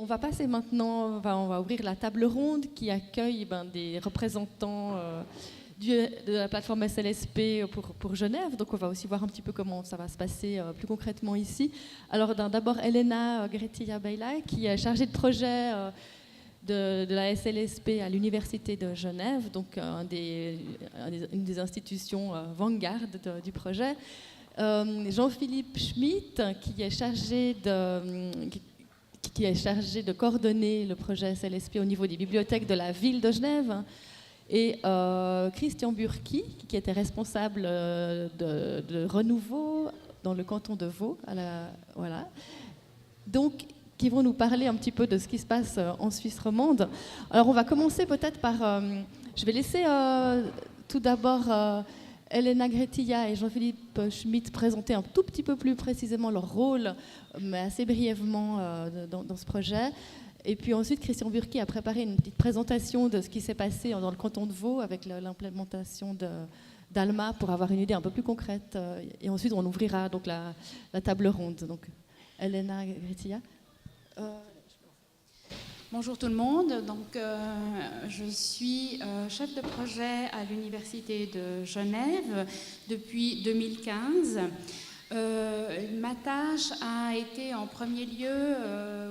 On va passer maintenant, on va ouvrir la table ronde qui accueille des représentants de la plateforme SLSP pour Genève. Donc on va aussi voir un petit peu comment ça va se passer plus concrètement ici. Alors d'abord Elena Gretilla-Beila qui est chargée de projet de la SLSP à l'Université de Genève, donc une des institutions vanguard du projet. Jean-Philippe Schmitt qui est chargé de coordonner le projet SLSP au niveau des bibliothèques de la ville de Genève, et Christian Burki, qui était responsable de renouveau dans le canton de Vaud. Voilà. Donc, qui vont nous parler un petit peu de ce qui se passe en Suisse romande. Alors, on va commencer peut-être par... je vais laisser tout d'abord... Elena Gretilla et Jean-Philippe Schmitt présenter un tout petit peu plus précisément leur rôle, mais assez brièvement dans ce projet. Et puis ensuite, Christian Burki a préparé une petite présentation de ce qui s'est passé dans le canton de Vaud avec l'implémentation d'Alma pour avoir une idée un peu plus concrète. Et ensuite, on ouvrira donc la table ronde. Donc, Elena Gretilla. Bonjour tout le monde, donc, je suis chef de projet à l'Université de Genève depuis 2015. Ma tâche a été en premier lieu,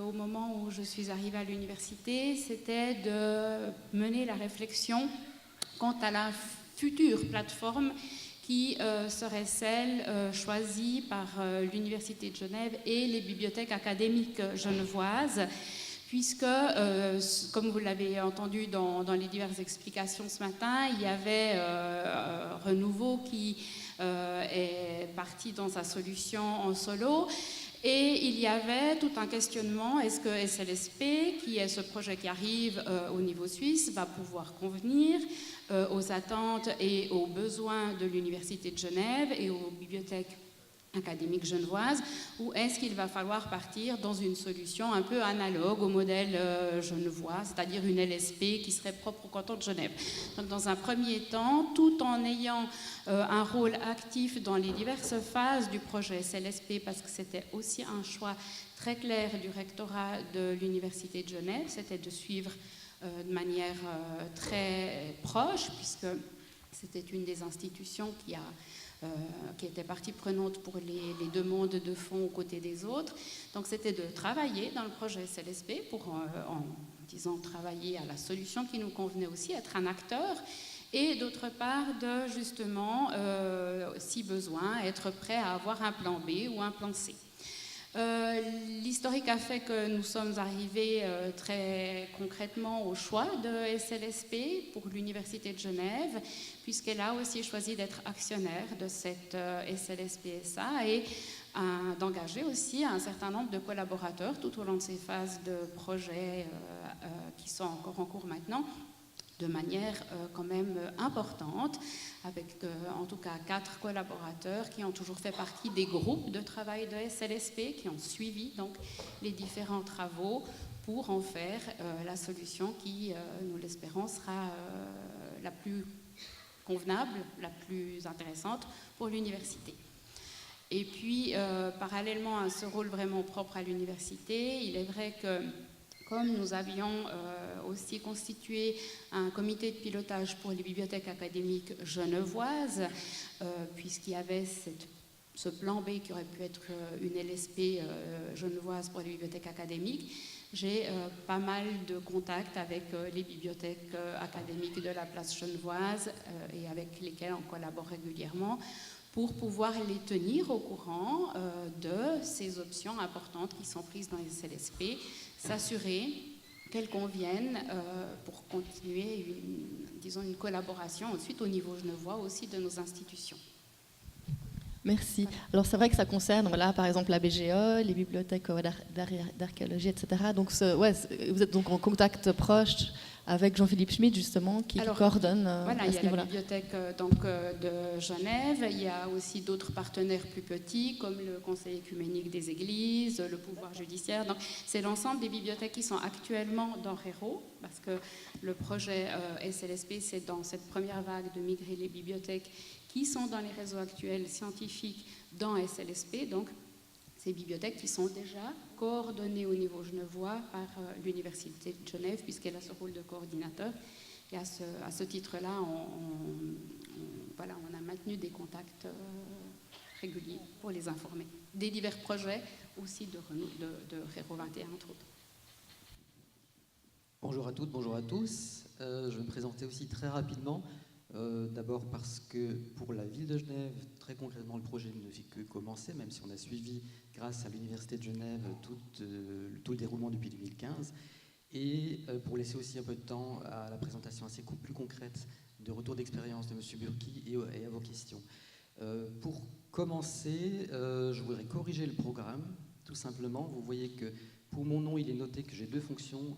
au moment où je suis arrivée à l'université, c'était de mener la réflexion quant à la future plateforme qui serait celle choisie par l'Université de Genève et les bibliothèques académiques genevoises, puisque, comme vous l'avez entendu dans les diverses explications ce matin, il y avait Renouveau qui est parti dans sa solution en solo, et il y avait tout un questionnement, est-ce que SLSP, qui est ce projet qui arrive au niveau suisse, va pouvoir convenir aux attentes et aux besoins de l'Université de Genève et aux bibliothèques académique genevoise, ou est-ce qu'il va falloir partir dans une solution un peu analogue au modèle genevois, c'est-à-dire une LSP qui serait propre au canton de Genève. Donc dans un premier temps, tout en ayant un rôle actif dans les diverses phases du projet SLSP, parce que c'était aussi un choix très clair du rectorat de l'Université de Genève, c'était de suivre de manière très proche, puisque c'était une des institutions qui était partie prenante pour les demandes de fonds aux côtés des autres. Donc c'était de travailler dans le projet SLSP pour, en disant travailler à la solution qui nous convenait aussi, être un acteur, et d'autre part de justement, si besoin, être prêt à avoir un plan B ou un plan C. L'historique a fait que nous sommes arrivés très concrètement au choix de SLSP pour l'Université de Genève, puisqu'elle a aussi choisi d'être actionnaire de cette SLSP-SA et d'engager aussi un certain nombre de collaborateurs tout au long de ces phases de projet qui sont encore en cours maintenant, de manière quand même importante, avec en tout cas 4 collaborateurs qui ont toujours fait partie des groupes de travail de SLSP, qui ont suivi donc les différents travaux pour en faire la solution qui, nous l'espérons, sera la plus convenable, la plus intéressante pour l'université. Et puis, parallèlement à ce rôle vraiment propre à l'université, il est vrai que comme nous avions aussi constitué un comité de pilotage pour les bibliothèques académiques genevoises, puisqu'il y avait ce plan B qui aurait pu être une LSP genevoise pour les bibliothèques académiques, j'ai pas mal de contacts avec les bibliothèques académiques de la place genevoise et avec lesquelles on collabore régulièrement, pour pouvoir les tenir au courant de ces options importantes qui sont prises dans les SLSP, s'assurer qu'elles conviennent pour continuer une collaboration ensuite au niveau genevois aussi de nos institutions. Merci. Alors c'est vrai que ça concerne, là, par exemple, la BGE, les bibliothèques d'archéologie, etc. Donc vous êtes donc en contact proche avec Jean-Philippe Schmitt, justement, qui coordonne voilà, à ce niveau-là. Il y a la bibliothèque de Genève, il y a aussi d'autres partenaires plus petits, comme le Conseil écuménique des Églises, le pouvoir judiciaire. Donc, c'est l'ensemble des bibliothèques qui sont actuellement dans RERO, parce que le projet SLSP, c'est dans cette première vague de migrer les bibliothèques qui sont dans les réseaux actuels scientifiques dans SLSP, donc ces bibliothèques qui sont déjà coordonnées au niveau genevois par l'Université de Genève, puisqu'elle a ce rôle de coordinateur. Et à ce titre-là, on a maintenu des contacts réguliers pour les informer. Des divers projets aussi de Réro 21, entre autres. Bonjour à toutes, bonjour à tous. Je vais me présenter aussi très rapidement. D'abord parce que pour la ville de Genève, très concrètement, le projet ne fait que commencer, même si on a suivi, grâce à l'Université de Genève, tout le déroulement depuis 2015. Et pour laisser aussi un peu de temps à la présentation assez plus concrète de retour d'expérience de M. Burki et à vos questions. Pour commencer, je voudrais corriger le programme, tout simplement. Vous voyez que pour mon nom, il est noté que j'ai 2 fonctions,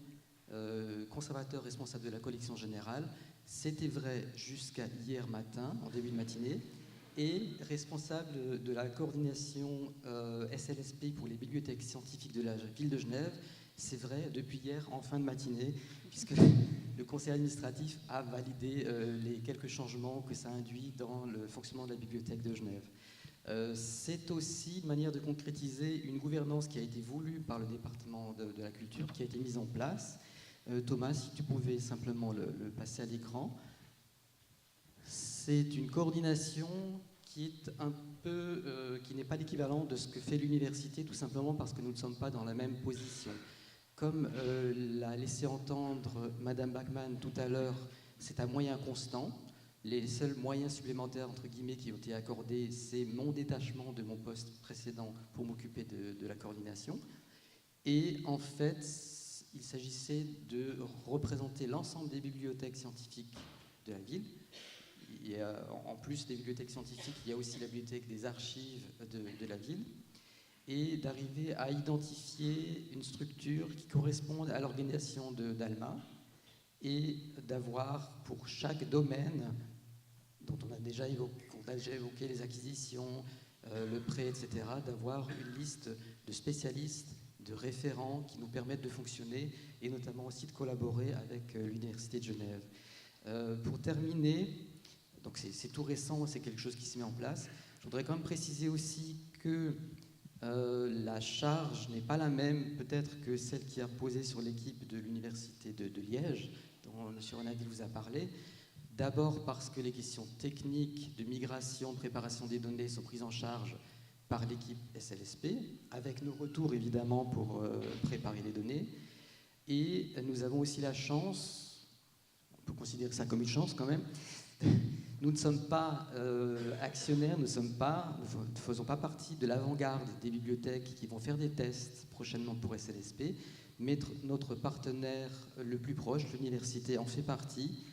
conservateur responsable de la collection générale. C'était vrai jusqu'à hier matin, en début de matinée, et responsable de la coordination SLSP pour les bibliothèques scientifiques de la ville de Genève. C'est vrai depuis hier en fin de matinée, puisque le conseil administratif a validé les quelques changements que ça induit dans le fonctionnement de la bibliothèque de Genève. C'est aussi une manière de concrétiser une gouvernance qui a été voulue par le département de la culture, qui a été mise en place. Thomas, si tu pouvais simplement le passer à l'écran. C'est une coordination qui est qui n'est pas l'équivalent de ce que fait l'université, tout simplement parce que nous ne sommes pas dans la même position. Comme l'a laissé entendre Madame Bachmann tout à l'heure, c'est à moyens constants. Les seuls moyens supplémentaires, entre guillemets, qui ont été accordés, c'est mon détachement de mon poste précédent pour m'occuper de la coordination. Et en fait, il s'agissait de représenter l'ensemble des bibliothèques scientifiques de la ville. En plus des bibliothèques scientifiques, il y a aussi la bibliothèque des archives de la ville, et d'arriver à identifier une structure qui corresponde à l'organisation d'Alma, et d'avoir pour chaque domaine dont on a déjà évoqué les acquisitions, le prêt, etc., d'avoir une liste de spécialistes, de référents qui nous permettent de fonctionner et notamment aussi de collaborer avec l'Université de Genève. Pour terminer, donc c'est tout récent, c'est quelque chose qui se met en place. Je voudrais quand même préciser aussi que la charge n'est pas la même peut-être que celle qui a posé sur l'équipe de l'Université de Liège, dont M. Renaville vous a parlé. D'abord parce que les questions techniques de migration, de préparation des données sont prises en charge par l'équipe SLSP, avec nos retours évidemment pour préparer les données. Et nous avons aussi la chance, on peut considérer ça comme une chance quand même, nous ne sommes pas actionnaires, nous ne faisons pas partie de l'avant-garde des bibliothèques qui vont faire des tests prochainement pour SLSP, mais notre partenaire le plus proche, l'université, en fait partie.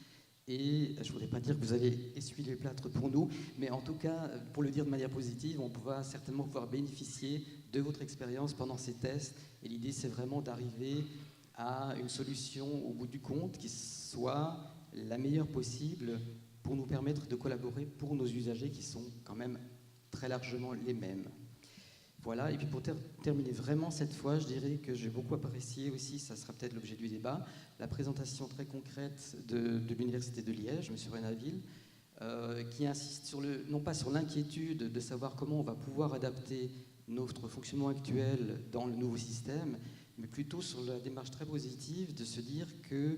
Et je ne voudrais pas dire que vous avez essuyé les plâtres pour nous, mais en tout cas, pour le dire de manière positive, on va certainement pouvoir bénéficier de votre expérience pendant ces tests. Et l'idée, c'est vraiment d'arriver à une solution au bout du compte qui soit la meilleure possible pour nous permettre de collaborer pour nos usagers qui sont quand même très largement les mêmes. Voilà, et puis pour terminer vraiment cette fois, je dirais que j'ai beaucoup apprécié aussi, ça sera peut-être l'objet du débat, la présentation très concrète de l'Université de Liège, M. Renaville, qui insiste non pas sur l'inquiétude de savoir comment on va pouvoir adapter notre fonctionnement actuel dans le nouveau système, mais plutôt sur la démarche très positive de se dire que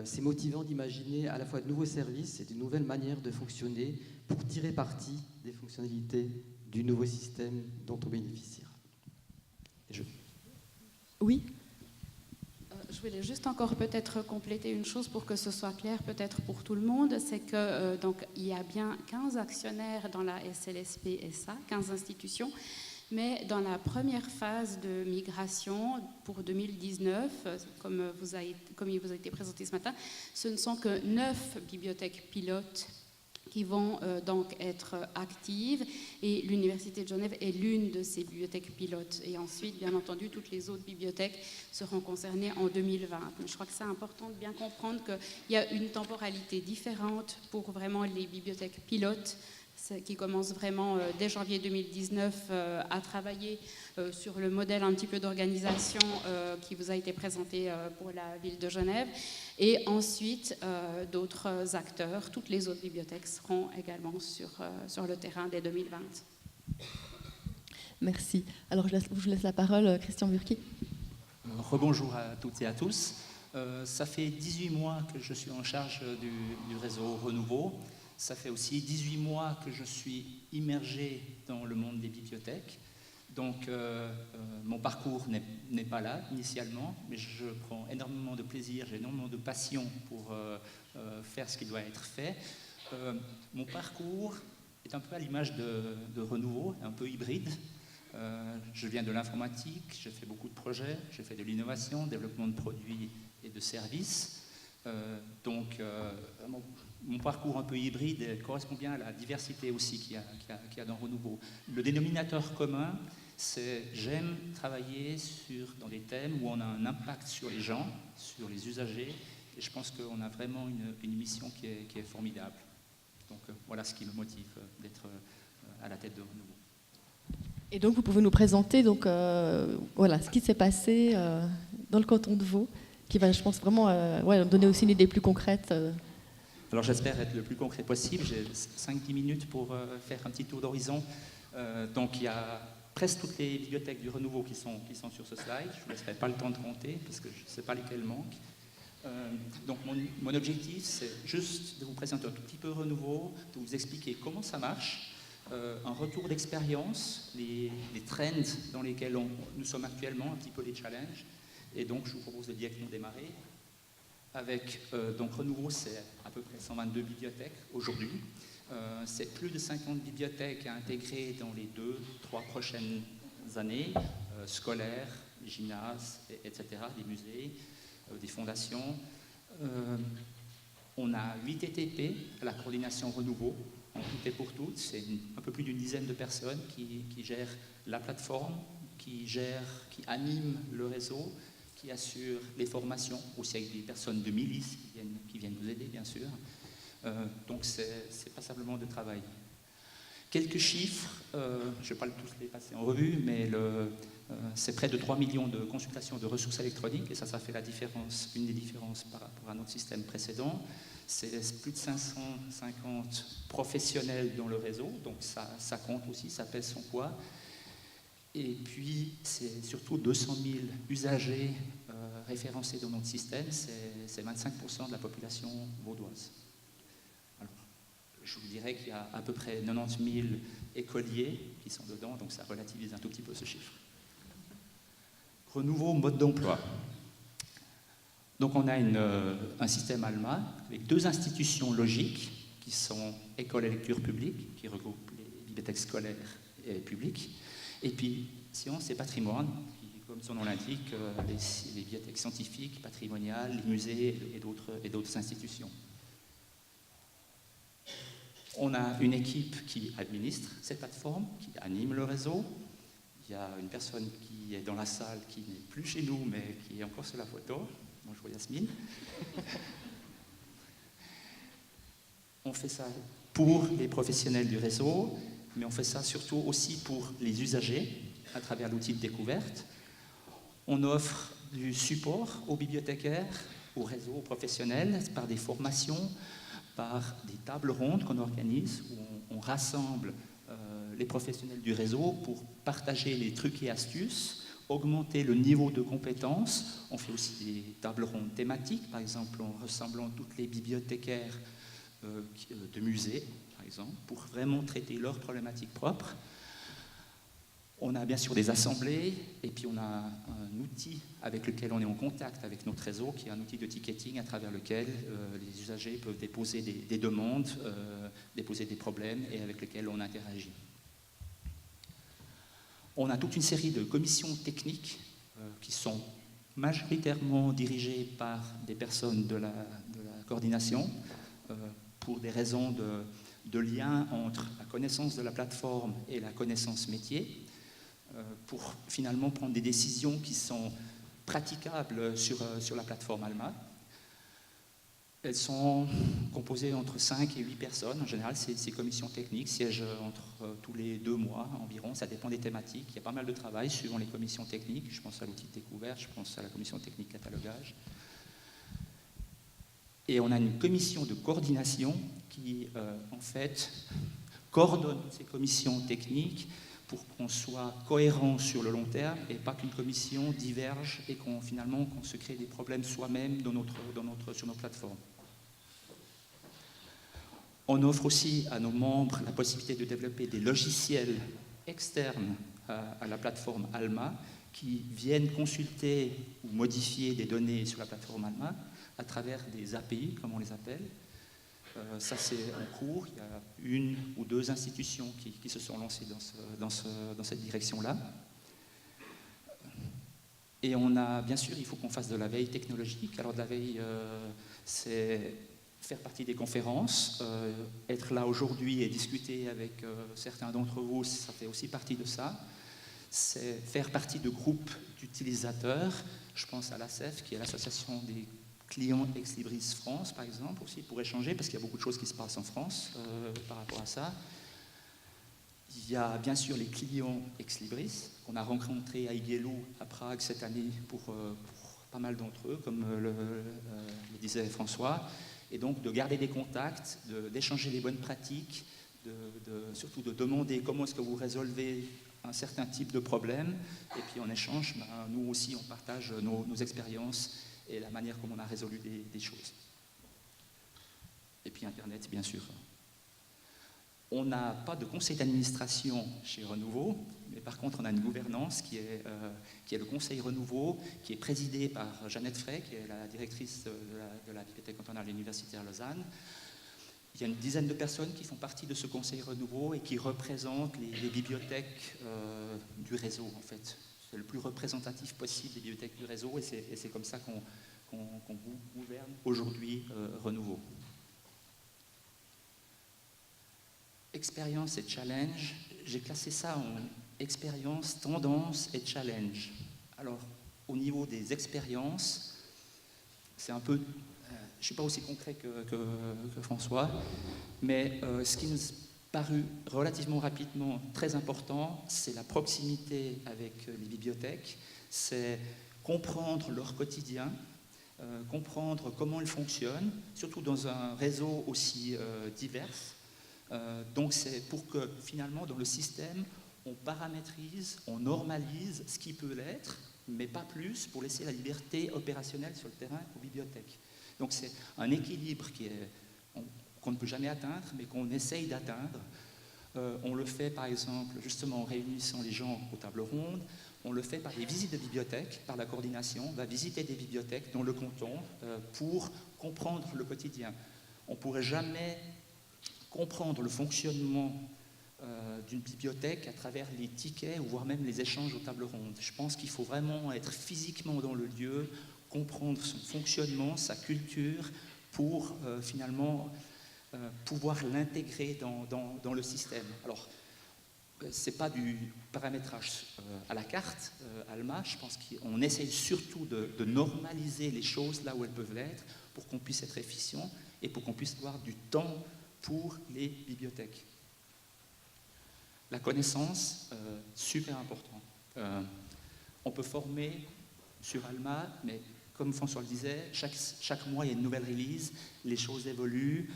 c'est motivant d'imaginer à la fois de nouveaux services et de nouvelles manières de fonctionner pour tirer parti des fonctionnalités du nouveau système dont on bénéficiera. Oui. Je voulais juste encore peut-être compléter une chose pour que ce soit clair peut-être pour tout le monde, c'est que donc il y a bien 15 actionnaires dans la SLSP SA, 15 institutions, mais dans la première phase de migration pour 2019, comme il vous a été présenté ce matin, ce ne sont que 9 bibliothèques pilotes qui vont donc être actives, et l'Université de Genève est l'une de ces bibliothèques pilotes. Et ensuite, bien entendu, toutes les autres bibliothèques seront concernées en 2020. Mais je crois que c'est important de bien comprendre qu'il y a une temporalité différente pour vraiment les bibliothèques pilotes, qui commencent vraiment dès janvier 2019 à travailler sur le modèle un petit peu d'organisation qui vous a été présenté pour la ville de Genève. Et ensuite, d'autres acteurs, toutes les autres bibliothèques seront également sur le terrain dès 2020. Merci. Alors, je vous laisse la parole, Christian Burki. Rebonjour à toutes et à tous. Ça fait 18 mois que je suis en charge du réseau Renouveau. Ça fait aussi 18 mois que je suis immergé dans le monde des bibliothèques. Donc, mon parcours n'est pas là initialement, mais je prends énormément de plaisir, j'ai énormément de passion pour faire ce qui doit être fait. Mon parcours est un peu à l'image de Renouveau, un peu hybride. Je viens de l'informatique, j'ai fait beaucoup de projets, j'ai fait de l'innovation, développement de produits et de services. Donc, mon parcours un peu hybride correspond bien à la diversité aussi qu'il y a dans Renouveau. Le dénominateur commun, c'est j'aime travailler dans des thèmes où on a un impact sur les gens, sur les usagers, et je pense qu'on a vraiment une mission qui est formidable. Donc voilà ce qui me motive d'être à la tête de Renouveau. Et donc, vous pouvez nous présenter donc, voilà, ce qui s'est passé dans le canton de Vaud, qui va, je pense, vraiment donner aussi une idée plus concrète. Alors j'espère être le plus concret possible. J'ai 5-10 minutes pour faire un petit tour d'horizon. Donc il y a presque toutes les bibliothèques du Renouveau qui sont sur ce slide. Je ne vous laisserai pas le temps de compter parce que je ne sais pas lesquelles manquent. Donc mon objectif, c'est juste de vous présenter un tout petit peu Renouveau, de vous expliquer comment ça marche, un retour d'expérience, les trends dans lesquels nous sommes actuellement, un petit peu les challenges. Et donc je vous propose de directement démarrer. Avec donc Renouveau, c'est à peu près 122 bibliothèques aujourd'hui. C'est plus de 50 bibliothèques à intégrer dans les 2-3 prochaines années, scolaires, gymnases, etc., des musées, des fondations. On a 8 ETP à la coordination Renouveau, en tout et pour toutes. C'est un peu plus d'une dizaine de personnes qui gèrent la plateforme, qui animent le réseau, qui assure les formations, aussi avec des personnes de milice qui viennent nous aider, bien sûr. Donc, c'est passablement de travail. Quelques chiffres, je ne vais pas tous les passer en revue, mais c'est près de 3 millions de consultations de ressources électroniques, et ça fait la différence, une des différences par rapport à notre système précédent. C'est plus de 550 professionnels dans le réseau, donc ça compte aussi, ça pèse son poids. Et puis, c'est surtout 200 000 usagers référencés dans notre système, c'est 25% de la population vaudoise. Alors, je vous dirais qu'il y a à peu près 90 000 écoliers qui sont dedans, donc ça relativise un tout petit peu ce chiffre. Renouveau mode d'emploi. Donc on a un système ALMA avec 2 institutions logiques qui sont École et lecture publique, qui regroupent les bibliothèques scolaires et publiques, et puis sciences et patrimoine, qui, comme son nom l'indique, les bibliothèques scientifiques, patrimoniales, les musées et d'autres institutions. On a une équipe qui administre cette plateforme, qui anime le réseau. Il y a une personne qui est dans la salle, qui n'est plus chez nous, mais qui est encore sur la photo. Bonjour Yasmine. On fait ça pour les professionnels du réseau, mais on fait ça surtout aussi pour les usagers, à travers l'outil de découverte. On offre du support aux bibliothécaires, au réseau, aux professionnels, par des formations, par des tables rondes qu'on organise, où on rassemble les professionnels du réseau pour partager les trucs et astuces, augmenter le niveau de compétences. On fait aussi des tables rondes thématiques, par exemple en rassemblant toutes les bibliothécaires de musées, par exemple, pour vraiment traiter leurs problématiques propres. On a bien sûr des assemblées, et puis on a un outil avec lequel on est en contact avec notre réseau, qui est un outil de ticketing à travers lequel les usagers peuvent déposer des demandes, déposer des problèmes, et avec lesquels on interagit. On a toute une série de commissions techniques qui sont majoritairement dirigées par des personnes de la coordination, pour des raisons de lien entre la connaissance de la plateforme et la connaissance métier, pour finalement prendre des décisions qui sont praticables sur la plateforme ALMA. Elles sont composées entre 5 et 8 personnes. En général, ces commissions techniques siègent entre tous les 2 mois environ. Ça dépend des thématiques. Il y a pas mal de travail suivant les commissions techniques. Je pense à l'outil de découverte, je pense à la commission technique catalogage. Et on a une commission de coordination qui, en fait, coordonne ces commissions techniques pour qu'on soit cohérent sur le long terme et pas qu'une commission diverge et qu'on se crée des problèmes soi-même sur nos plateformes. On offre aussi à nos membres la possibilité de développer des logiciels externes à la plateforme Alma qui viennent consulter ou modifier des données sur la plateforme Alma à travers des API, comme on les appelle. Ça, c'est en cours. Il y a une ou deux institutions qui se sont lancées dans cette direction-là. Et on a, bien sûr, il faut qu'on fasse de la veille technologique. Alors, de la veille, c'est faire partie des conférences, être là aujourd'hui et discuter avec certains d'entre vous, ça fait aussi partie de ça. C'est faire partie de groupes d'utilisateurs. Je pense à l'ACEF, qui est l'association des clients Ex Libris France, par exemple, aussi pour échanger, parce qu'il y a beaucoup de choses qui se passent en France par rapport à ça. Il y a bien sûr les clients Ex Libris, qu'on a rencontrés à Igelu, à Prague cette année, pour pas mal d'entre eux, comme le disait François. Et donc de garder des contacts, d'échanger les bonnes pratiques, surtout de demander comment est-ce que vous résolvez un certain type de problème. Et puis en échange, nous aussi, on partage nos expériences et la manière comme on a résolu des choses. Et puis Internet, bien sûr. On n'a pas de conseil d'administration chez Renouveau, mais par contre, on a une gouvernance qui est le conseil Renouveau, qui est présidé par Jeannette Frey, qui est la directrice de la bibliothèque cantonale universitaire Lausanne. Il y a une dizaine de personnes qui font partie de ce conseil Renouveau et qui représentent les bibliothèques du réseau, en fait. C'est le plus représentatif possible des bibliothèques du réseau, et c'est comme ça qu'on gouverne aujourd'hui Renouveau. Expérience et challenge, j'ai classé ça en expérience, tendance et challenge. Alors, au niveau des expériences, c'est un peu, je ne suis pas aussi concret que François, mais ce qui nous est paru relativement rapidement très important, c'est la proximité avec les bibliothèques, c'est comprendre leur quotidien, comprendre comment ils fonctionnent, surtout dans un réseau aussi divers. Donc c'est pour que finalement dans le système on paramétrise, on normalise ce qui peut l'être, mais pas plus, pour laisser la liberté opérationnelle sur le terrain aux bibliothèques. Donc c'est un équilibre qu'on ne peut jamais atteindre, mais qu'on essaye d'atteindre. On le fait par exemple justement en réunissant les gens aux tables rondes, on le fait par les visites de bibliothèques, par la coordination, on va visiter des bibliothèques dans le canton pour comprendre le quotidien. On ne pourrait jamais comprendre le fonctionnement d'une bibliothèque à travers les tickets ou voire même les échanges aux tables rondes. Je pense qu'il faut vraiment être physiquement dans le lieu, comprendre son fonctionnement, sa culture, pour finalement pouvoir l'intégrer dans le système. Alors, ce n'est pas du paramétrage à la carte, Alma. Je pense qu'on essaye surtout de normaliser les choses là où elles peuvent l'être pour qu'on puisse être efficient et pour qu'on puisse avoir du temps pour les bibliothèques. La connaissance, super important. On peut former sur Alma, mais comme François le disait, chaque mois il y a une nouvelle release, les choses évoluent,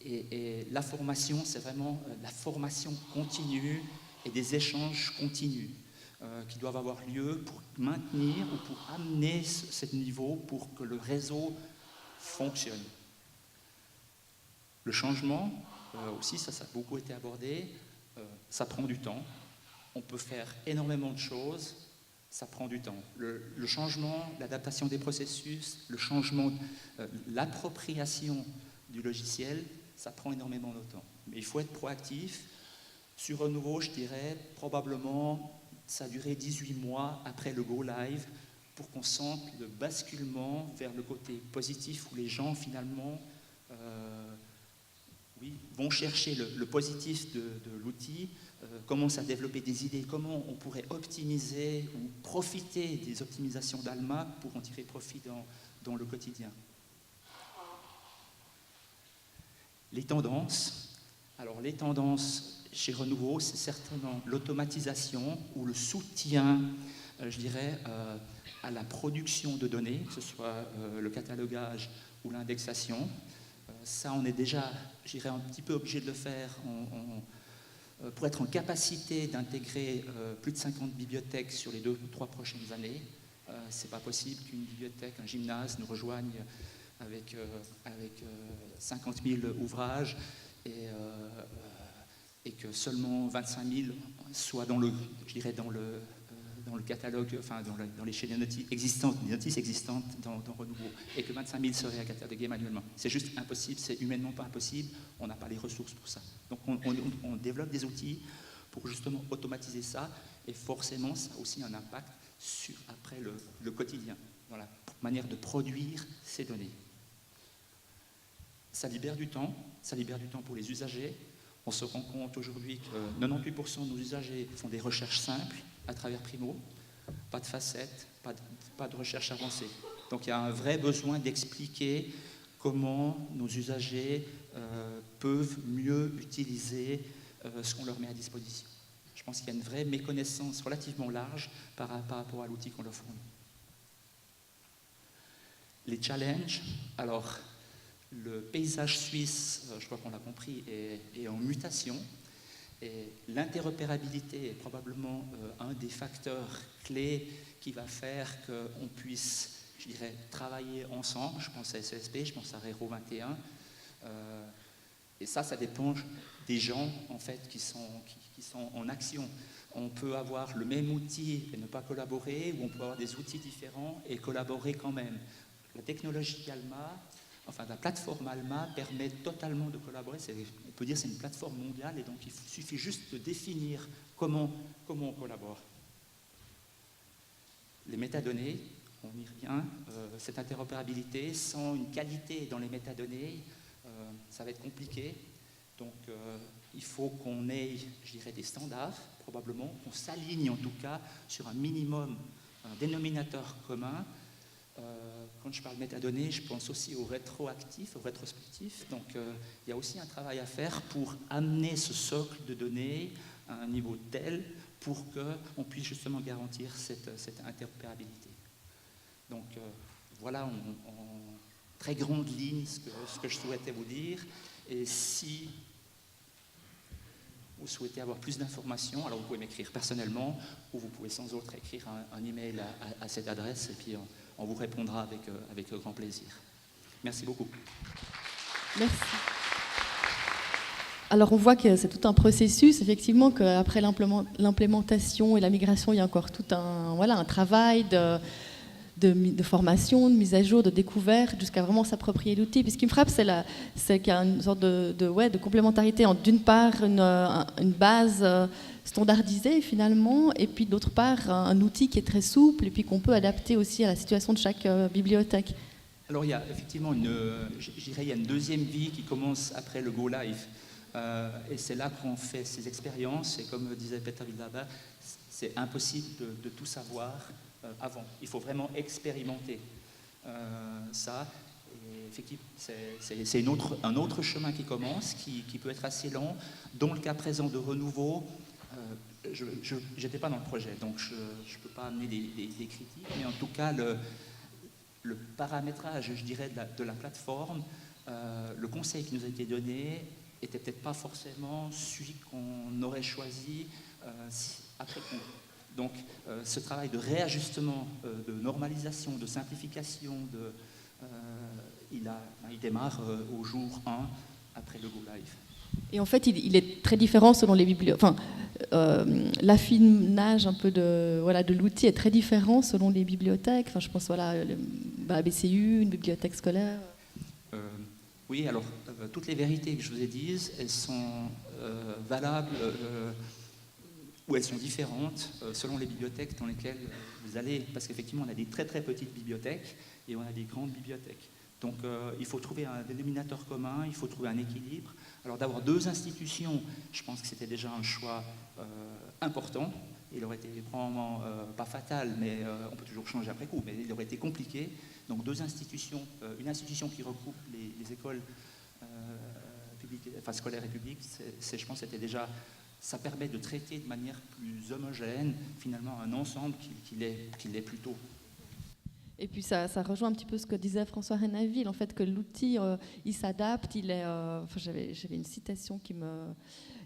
et la formation, c'est vraiment la formation continue et des échanges continus qui doivent avoir lieu pour maintenir ou pour amener ce niveau pour que le réseau fonctionne. Le changement, aussi, ça a beaucoup été abordé, ça prend du temps. On peut faire énormément de choses, ça prend du temps. Le changement, l'adaptation des processus, le changement, l'appropriation du logiciel, ça prend énormément de temps. Mais il faut être proactif. Sur Renouveau, je dirais, probablement, ça a duré 18 mois après le Go Live pour qu'on sente le basculement vers le côté positif où les gens, finalement, vont chercher le positif de l'outil, commencent à développer des idées, comment on pourrait optimiser ou profiter des optimisations d'Alma pour en tirer profit dans le quotidien. Les tendances. Alors les tendances chez Renouveau, c'est certainement l'automatisation ou le soutien, je dirais, à la production de données, que ce soit le catalogage ou l'indexation. Ça, on est déjà, je dirais, un petit peu obligé de le faire pour être en capacité d'intégrer plus de 50 bibliothèques sur les 2 ou 3 prochaines années. Ce n'est pas possible qu'une bibliothèque, un gymnase nous rejoigne avec 50 000 ouvrages et que seulement 25 000 soient dans le catalogue, enfin dans les chaînes existantes, des notices existantes dans Renouveau, et que 25 000 seraient cataloguées manuellement. C'est juste impossible, c'est humainement pas impossible, on n'a pas les ressources pour ça. Donc on développe des outils pour justement automatiser ça, et forcément ça a aussi un impact sur après le quotidien, dans la manière de produire ces données. Ça libère du temps pour les usagers. On se rend compte aujourd'hui que 98% de nos usagers font des recherches simples à travers Primo, pas de facettes, pas de recherche avancée. Donc il y a un vrai besoin d'expliquer comment nos usagers peuvent mieux utiliser ce qu'on leur met à disposition. Je pense qu'il y a une vraie méconnaissance relativement large par rapport à l'outil qu'on leur fournit. Les challenges, alors le paysage suisse, je crois qu'on l'a compris, est en mutation. Et l'interopérabilité est probablement un des facteurs clés qui va faire qu'on puisse, je dirais, travailler ensemble. Je pense à SESP, je pense à Rero 21. Et ça dépend des gens en fait, qui sont en action. On peut avoir le même outil et ne pas collaborer, ou on peut avoir des outils différents et collaborer quand même. La technologie Alma, enfin la plateforme Alma permet totalement de collaborer. On peut dire que c'est une plateforme mondiale et donc il suffit juste de définir comment on collabore. Les métadonnées, on y revient, cette interopérabilité, sans une qualité dans les métadonnées, ça va être compliqué. Donc il faut qu'on ait, je dirais, des standards, probablement, qu'on s'aligne en tout cas sur un minimum, un dénominateur commun. Quand je parle de métadonnées, je pense aussi au rétroactif, au rétrospectif. Donc il y a aussi un travail à faire pour amener ce socle de données à un niveau tel pour qu'on puisse justement garantir cette interopérabilité. Donc voilà en très grande ligne ce que je souhaitais vous dire. Et si vous souhaitez avoir plus d'informations, alors vous pouvez m'écrire personnellement ou vous pouvez sans autre écrire un email à cette adresse et puis on vous répondra avec grand plaisir. Merci beaucoup. Merci. Alors on voit que c'est tout un processus, effectivement, qu'après l'implémentation et la migration, il y a encore tout un travail de formation, de mise à jour, de découverte, jusqu'à vraiment s'approprier l'outil. Puis ce qui me frappe, c'est qu'il y a une sorte de complémentarité entre, d'une part, une base standardisée, finalement, et puis d'autre part, un outil qui est très souple et puis qu'on peut adapter aussi à la situation de chaque bibliothèque. Alors il y a effectivement il y a une deuxième vie qui commence après le Go Live. Et c'est là qu'on fait ces expériences. Et comme disait Peter Wildhaber, c'est impossible de tout savoir avant. Il faut vraiment expérimenter ça. Et effectivement, c'est un autre chemin qui commence, qui peut être assez lent. Dans le cas présent de Renouveau, je n'étais pas dans le projet, donc je ne peux pas amener des critiques, mais en tout cas, le paramétrage, je dirais, de la plateforme, le conseil qui nous a été donné n'était peut-être pas forcément celui qu'on aurait choisi après coup. Donc, ce travail de réajustement, de normalisation, de simplification, il démarre au jour 1 après le Go Live. Et en fait, il est très différent selon les bibliothèques. Enfin, l'affinage un peu de l'outil est très différent selon les bibliothèques. Enfin, je pense BCU, une bibliothèque scolaire. Oui, alors toutes les vérités que je vous ai dites, elles sont valables ou elles sont différentes selon les bibliothèques dans lesquelles vous allez, parce qu'effectivement on a des très très petites bibliothèques et on a des grandes bibliothèques. Donc il faut trouver un dénominateur commun, il faut trouver un équilibre. Alors d'avoir deux institutions, je pense que c'était déjà un choix important. Il aurait été probablement pas fatal, mais on peut toujours changer après coup, mais il aurait été compliqué. Donc deux institutions, une institution qui regroupe les écoles publiques, enfin scolaires et publiques, je pense que c'était déjà, ça permet de traiter de manière plus homogène finalement un ensemble qu'il est plutôt. Et puis ça rejoint un petit peu ce que disait François Renaville, en fait que l'outil il s'adapte, j'avais une citation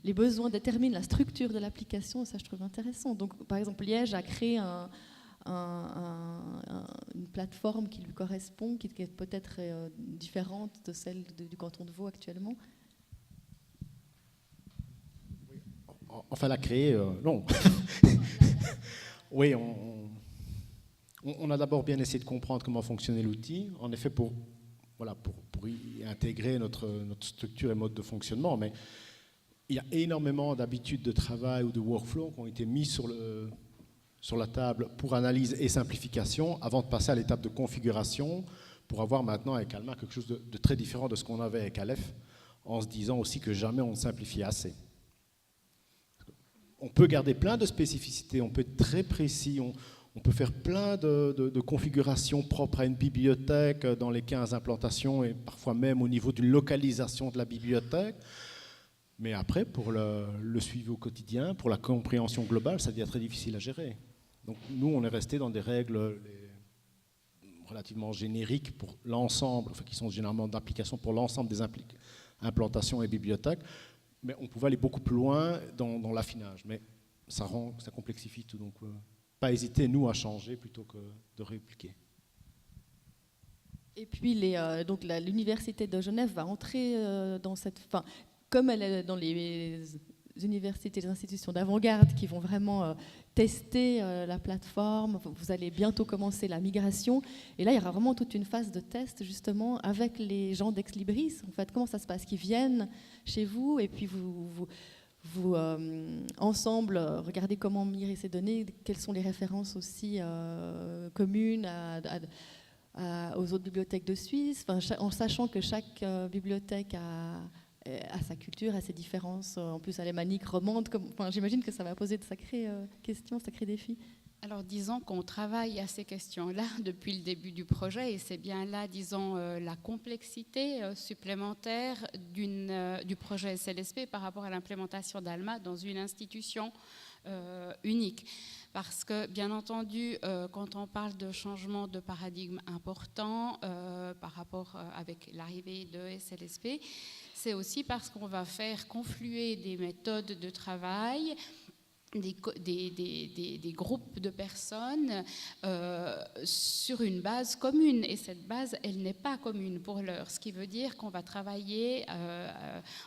les besoins déterminent la structure de l'application, ça je trouve intéressant. Donc par exemple Liège a créé une plateforme qui lui correspond, qui est peut-être différente de celle du canton de Vaud actuellement. Enfin, la créer, non. Oui, on a d'abord bien essayé de comprendre comment fonctionnait l'outil, en effet pour y intégrer notre structure et mode de fonctionnement, mais il y a énormément d'habitudes de travail ou de workflow qui ont été mis sur la table pour analyse et simplification avant de passer à l'étape de configuration pour avoir maintenant avec Alma quelque chose de très différent de ce qu'on avait avec Aleph, en se disant aussi que jamais on ne simplifie assez. On peut garder plein de spécificités, on peut être très précis, on peut faire plein de configurations propres à une bibliothèque dans les 15 implantations et parfois même au niveau d'une localisation de la bibliothèque. Mais après, pour le suivi au quotidien, pour la compréhension globale, ça devient très difficile à gérer. Donc nous, on est resté dans des règles relativement génériques pour l'ensemble, enfin qui sont généralement d'application pour l'ensemble des implantations et bibliothèques. Mais on pouvait aller beaucoup plus loin dans l'affinage. Mais ça complexifie tout. Donc, pas hésiter, nous, à changer plutôt que de répliquer. Et puis, l'Université de Genève va entrer dans cette... Enfin, comme elle est dans les universités, les institutions d'avant-garde qui vont vraiment tester la plateforme, vous allez bientôt commencer la migration. Et là, il y aura vraiment toute une phase de test, justement, avec les gens d'Ex Libris. En fait, comment ça se passe? Qu'ils viennent chez vous et puis vous ensemble, regardez comment migrer ces données, quelles sont les références aussi communes aux autres bibliothèques de Suisse, en sachant que chaque bibliothèque a sa culture, a ses différences, en plus alémanique, romande, j'imagine que ça va poser de sacrées questions, sacrés défis. Alors disons qu'on travaille à ces questions-là depuis le début du projet et c'est bien là, disons, la complexité supplémentaire du projet SLSP par rapport à l'implémentation d'Alma dans une institution unique. Parce que, bien entendu, quand on parle de changement de paradigme important par rapport avec l'arrivée de SLSP, c'est aussi parce qu'on va faire confluer des méthodes de travail, des groupes de personnes sur une base commune. Et cette base, elle n'est pas commune pour l'heure. Ce qui veut dire qu'on va travailler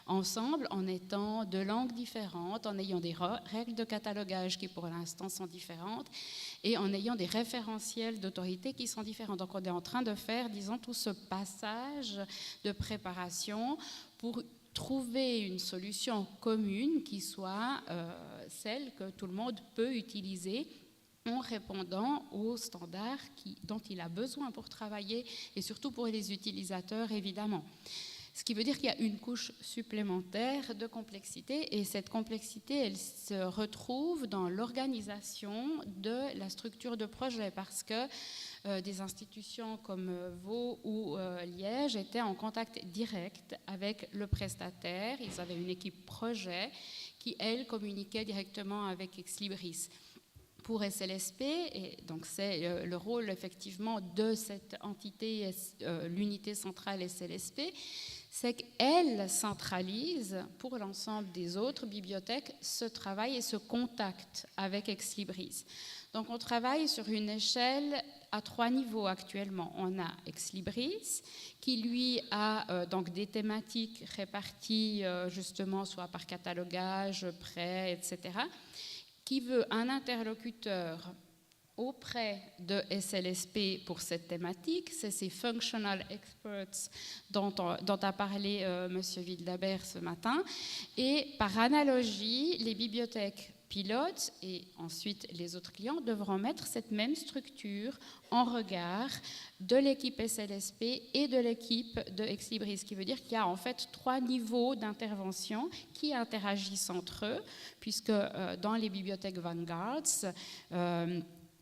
ensemble en étant de langues différentes, en ayant des règles de catalogage qui pour l'instant sont différentes et en ayant des référentiels d'autorité qui sont différents. Donc on est en train de faire, disons, tout ce passage de préparation pour trouver une solution commune qui soit celle que tout le monde peut utiliser en répondant aux standards dont il a besoin pour travailler et surtout pour les utilisateurs, évidemment. Ce qui veut dire qu'il y a une couche supplémentaire de complexité et cette complexité, elle se retrouve dans l'organisation de la structure de projet parce que des institutions comme Vaud ou Liège étaient en contact direct avec le prestataire. Ils avaient une équipe projet qui, elle, communiquait directement avec Ex Libris. Pour SLSP, et donc c'est le rôle effectivement de cette entité, l'unité centrale SLSP, c'est qu'elle centralise pour l'ensemble des autres bibliothèques ce travail et ce contact avec Ex Libris. Donc on travaille sur une échelle à 3 niveaux actuellement. On a Ex Libris qui lui a donc des thématiques réparties justement soit par catalogage, prêt, etc., qui veut un interlocuteur auprès de SLSP pour cette thématique, c'est ces functional experts dont a parlé M. Wildhaber ce matin. Et par analogie, les bibliothèques pilotes et ensuite les autres clients devront mettre cette même structure en regard de l'équipe SLSP et de l'équipe de Ex Libris, ce qui veut dire qu'il y a en fait 3 niveaux d'intervention qui interagissent entre eux, puisque dans les bibliothèques Vanguards,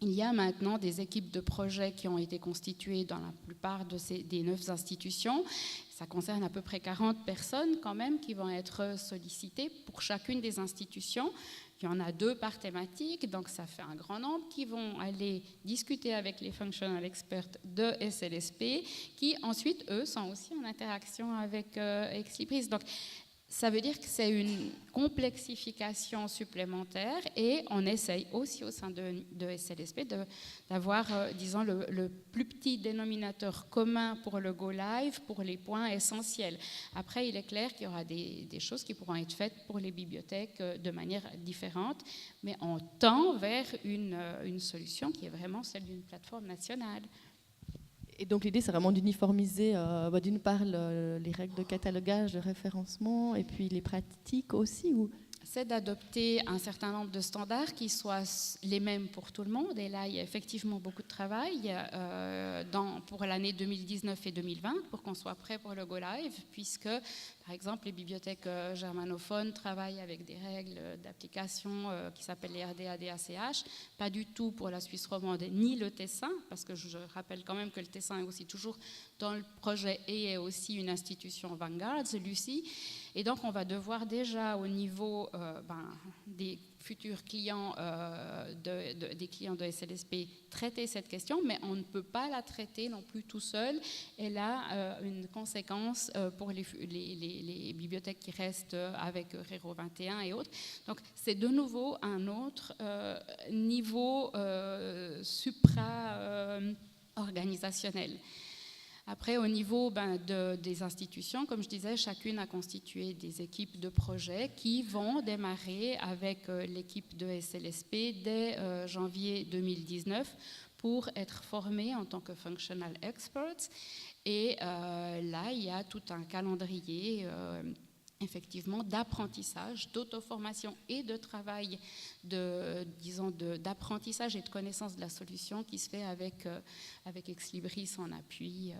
il y a maintenant des équipes de projet qui ont été constituées dans la plupart des 9 institutions. Ça concerne à peu près 40 personnes quand même qui vont être sollicitées pour chacune des institutions. Il y en a 2 par thématique, donc ça fait un grand nombre qui vont aller discuter avec les functional experts de SLSP, qui ensuite, eux, sont aussi en interaction avec Ex Libris. Donc, Ça veut dire que c'est une complexification supplémentaire et on essaye aussi au sein de SLSP d'avoir, disons, le plus petit dénominateur commun pour le Go Live, pour les points essentiels. Après, il est clair qu'il y aura des choses qui pourront être faites pour les bibliothèques de manière différente, mais on tend vers une solution qui est vraiment celle d'une plateforme nationale. Et donc l'idée, c'est vraiment d'uniformiser, d'une part, les règles de catalogage, de référencement, et puis les pratiques aussi, ou... C'est d'adopter un certain nombre de standards qui soient les mêmes pour tout le monde. Et là, il y a effectivement beaucoup de travail pour l'année 2019 et 2020 pour qu'on soit prêt pour le Go Live, puisque, par exemple, les bibliothèques germanophones travaillent avec des règles d'application qui s'appellent les RDA-DACH, pas du tout pour la Suisse romande ni le Tessin, parce que je rappelle quand même que le Tessin est aussi toujours dans le projet et est aussi une institution Vanguard, celui-ci. Et donc, on va devoir déjà, au niveau des futurs clients, des clients de SLSP, traiter cette question, mais on ne peut pas la traiter non plus tout seul. Elle a une conséquence pour les bibliothèques qui restent avec Rero 21 et autres. Donc, c'est de nouveau un autre niveau supra-organisationnel. Après, au niveau des institutions, comme je disais, chacune a constitué des équipes de projet qui vont démarrer avec l'équipe de SLSP dès janvier 2019 pour être formées en tant que functional experts. Et là, il y a tout un calendrier effectivement d'apprentissage, d'auto-formation et de travail d'apprentissage et de connaissance de la solution qui se fait avec Exlibris en appui.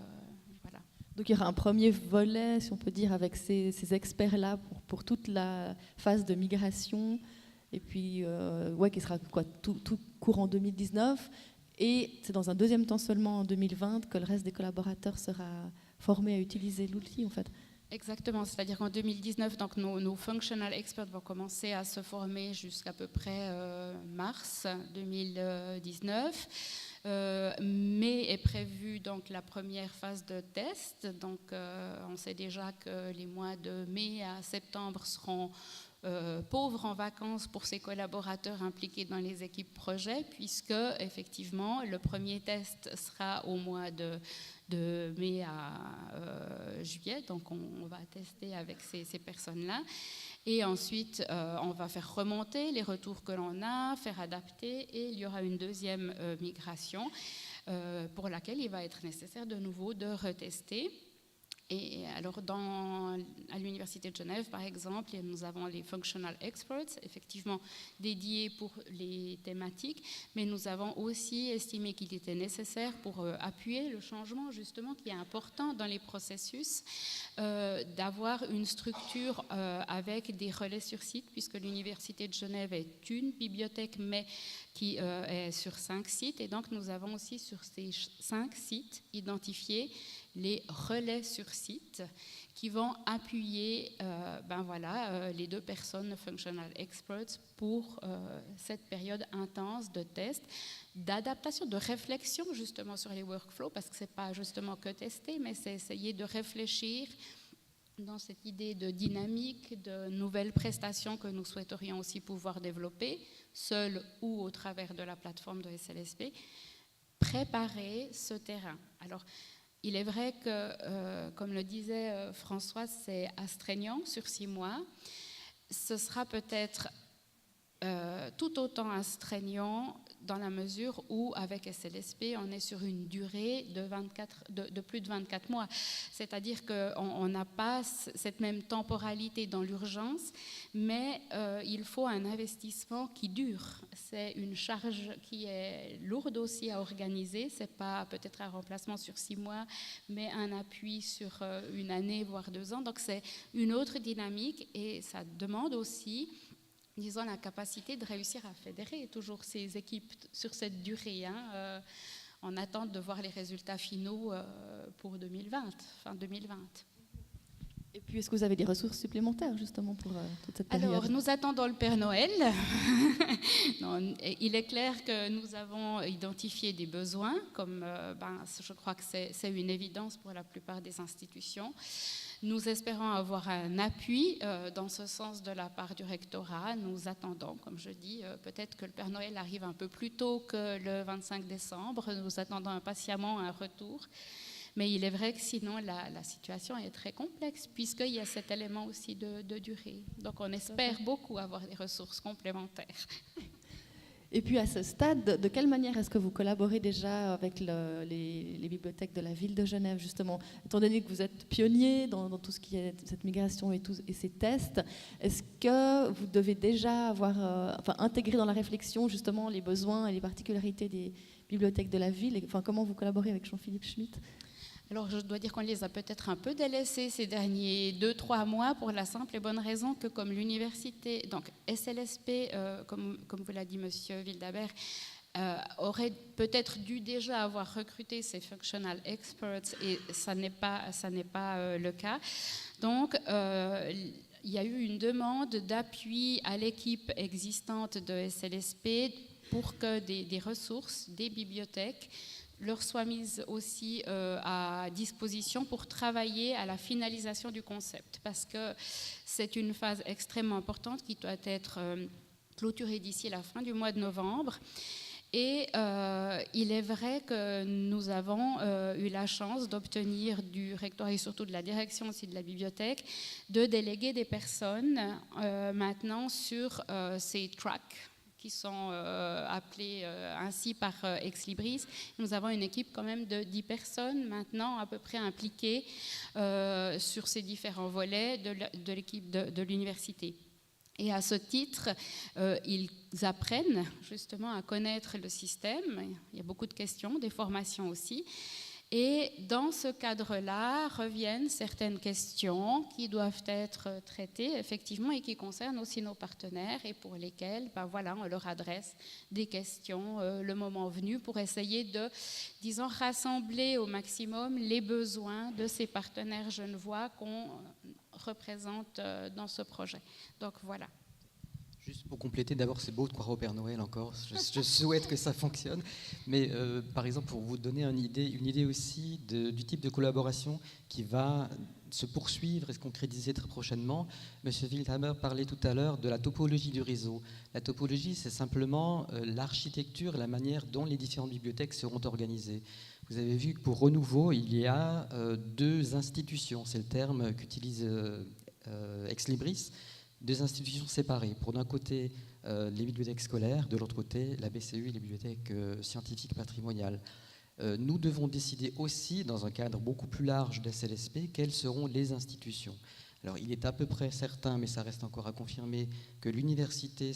Voilà. Donc il y aura un premier volet, si on peut dire, avec ces experts-là pour toute la phase de migration, et puis qui sera tout courant 2019. Et c'est dans un deuxième temps seulement en 2020 que le reste des collaborateurs sera formé à utiliser l'outil, en fait. Exactement, c'est-à-dire qu'en 2019, donc nos functional experts vont commencer à se former jusqu'à peu près mars 2019. Mais est prévue donc la première phase de test. Donc on sait déjà que les mois de mai à septembre seront pauvres en vacances pour ces collaborateurs impliqués dans les équipes projet, puisque effectivement le premier test sera au mois de mai à juillet, donc on va tester avec ces personnes-là. Et ensuite, on va faire remonter les retours que l'on a, faire adapter, et il y aura une deuxième migration pour laquelle il va être nécessaire de nouveau de retester. Et alors, à l'Université de Genève, par exemple, nous avons les Functional Experts, effectivement dédiés pour les thématiques, mais nous avons aussi estimé qu'il était nécessaire pour appuyer le changement, justement, qui est important dans les processus, d'avoir une structure avec des relais sur site, puisque l'Université de Genève est une bibliothèque, mais qui est sur 5 sites. Et donc, nous avons aussi sur ces 5 sites identifié les relais sur site qui vont appuyer les 2 personnes functional experts pour cette période intense de test, d'adaptation, de réflexion justement sur les workflows, parce que ce n'est pas justement que tester, mais c'est essayer de réfléchir dans cette idée de dynamique, de nouvelles prestations que nous souhaiterions aussi pouvoir développer, seuls ou au travers de la plateforme de SLSP, préparer ce terrain. Alors, il est vrai que, comme le disait François, c'est astreignant sur 6 mois. Ce sera peut-être tout autant astreignant dans la mesure où, avec SLSP, on est sur une durée de plus de 24 mois. C'est-à-dire qu'on n'a pas cette même temporalité dans l'urgence, mais il faut un investissement qui dure. C'est une charge qui est lourde aussi à organiser. Ce n'est pas peut-être un remplacement sur 6 mois, mais un appui sur 1 année, voire 2 ans. Donc c'est une autre dynamique et ça demande aussi, disons, la capacité de réussir à fédérer toujours ces équipes sur cette durée, en attente de voir les résultats finaux pour 2020, fin 2020. Et puis, est-ce que vous avez des ressources supplémentaires, justement, pour toute cette période ? Alors, nous attendons le Père Noël. Non, il est clair que nous avons identifié des besoins, comme je crois que c'est une évidence pour la plupart des institutions. Nous espérons avoir un appui dans ce sens de la part du rectorat. Nous attendons, comme je dis, peut-être que le Père Noël arrive un peu plus tôt que le 25 décembre. Nous attendons impatiemment un retour. Mais il est vrai que sinon, la situation est très complexe, puisqu'il y a cet élément aussi de durée. Donc, on espère beaucoup avoir des ressources complémentaires. Et puis, à ce stade, de quelle manière est-ce que vous collaborez déjà avec les bibliothèques de la ville de Genève, justement, étant donné que vous êtes pionnier dans tout ce qui est cette migration et ces tests, est-ce que vous devez déjà avoir intégré dans la réflexion, justement, les besoins et les particularités des bibliothèques de la ville? Enfin, comment vous collaborez avec Jean-Philippe Schmitt? Alors, je dois dire qu'on les a peut-être un peu délaissés ces derniers 2-3 mois pour la simple et bonne raison que comme l'université, donc SLSP, comme vous l'a dit Monsieur Wildhaber, aurait peut-être dû déjà avoir recruté ces functional experts et ça n'est pas le cas. Donc, il y a eu une demande d'appui à l'équipe existante de SLSP pour que des ressources, des bibliothèques, leur soient mises aussi à disposition pour travailler à la finalisation du concept, parce que c'est une phase extrêmement importante qui doit être clôturée d'ici la fin du mois de novembre. Et il est vrai que nous avons eu la chance d'obtenir du rectorat et surtout de la direction aussi de la bibliothèque de déléguer des personnes maintenant sur ces tracks qui sont appelés ainsi par Ex Libris. Nous avons une équipe quand même de 10 personnes maintenant à peu près impliquées sur ces différents volets de l'équipe de l'université. Et à ce titre, ils apprennent justement à connaître le système. Il y a beaucoup de questions, des formations aussi. Et dans ce cadre-là, reviennent certaines questions qui doivent être traitées effectivement et qui concernent aussi nos partenaires et pour lesquels on leur adresse des questions le moment venu pour essayer de, disons, rassembler au maximum les besoins de ces partenaires genevois qu'on représente dans ce projet. Donc voilà. Juste pour compléter, d'abord c'est beau de croire au Père Noël encore, je souhaite que ça fonctionne, mais par exemple pour vous donner une idée aussi du type de collaboration qui va se poursuivre et se concrétiser très prochainement. Monsieur Wildhaber parlait tout à l'heure de la topologie du réseau. La topologie, c'est simplement l'architecture et la manière dont les différentes bibliothèques seront organisées. Vous avez vu que pour Renouveau, il y a 2 institutions, c'est le terme qu'utilise Ex Libris, 2 institutions séparées. Pour d'un côté, les bibliothèques scolaires, de l'autre côté, la BCU et les bibliothèques scientifiques patrimoniales. Nous devons décider aussi, dans un cadre beaucoup plus large de SLSP, quelles seront les institutions. Alors, il est à peu près certain, mais ça reste encore à confirmer, que l'université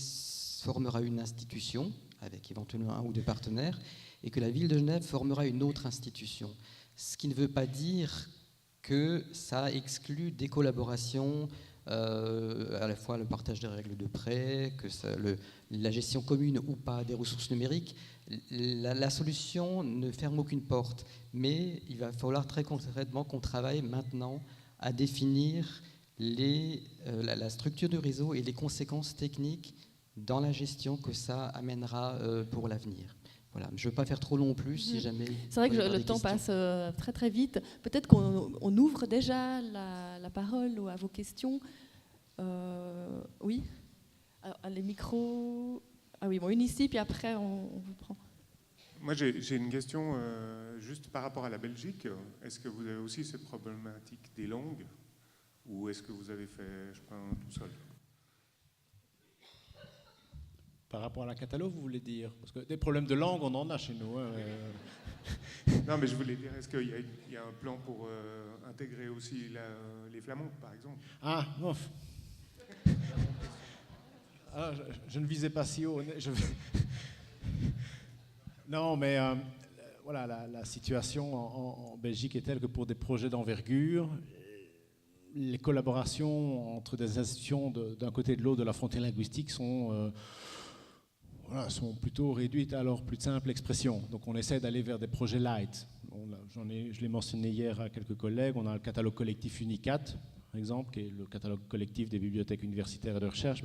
formera une institution, avec éventuellement 1 ou 2 partenaires, et que la ville de Genève formera une autre institution. Ce qui ne veut pas dire que ça exclut des collaborations, à la fois le partage des règles de prêt, que la gestion commune ou pas des ressources numériques. La solution ne ferme aucune porte, mais il va falloir très concrètement qu'on travaille maintenant à définir la structure du réseau et les conséquences techniques dans la gestion que ça amènera pour l'avenir. Voilà. Je ne veux pas faire trop long en plus, si jamais... C'est vrai que le temps passe très très vite. Peut-être qu'on ouvre déjà la parole à vos questions. Oui. Alors, les micros... Ah oui, bon, une ici, puis après on vous prend. Moi j'ai une question juste par rapport à la Belgique. Est-ce que vous avez aussi cette problématique des langues ou est-ce que vous avez fait chemin tout seul? Par rapport à la Catalogue, vous voulez dire? Parce que des problèmes de langue, on en a chez nous. Hein. Non, mais je voulais dire, est-ce qu'il y a un plan pour intégrer aussi les Flamands, par exemple? Ah, non. Ah, je ne visais pas si haut. Non, mais voilà, la situation en Belgique est telle que pour des projets d'envergure, les collaborations entre des institutions d'un côté et de l'autre de la frontière linguistique sont plutôt réduites à leur plus simple expression. Donc on essaie d'aller vers des projets light. Je l'ai mentionné hier à quelques collègues. On a le catalogue collectif Unicat, par exemple, qui est le catalogue collectif des bibliothèques universitaires et de recherche.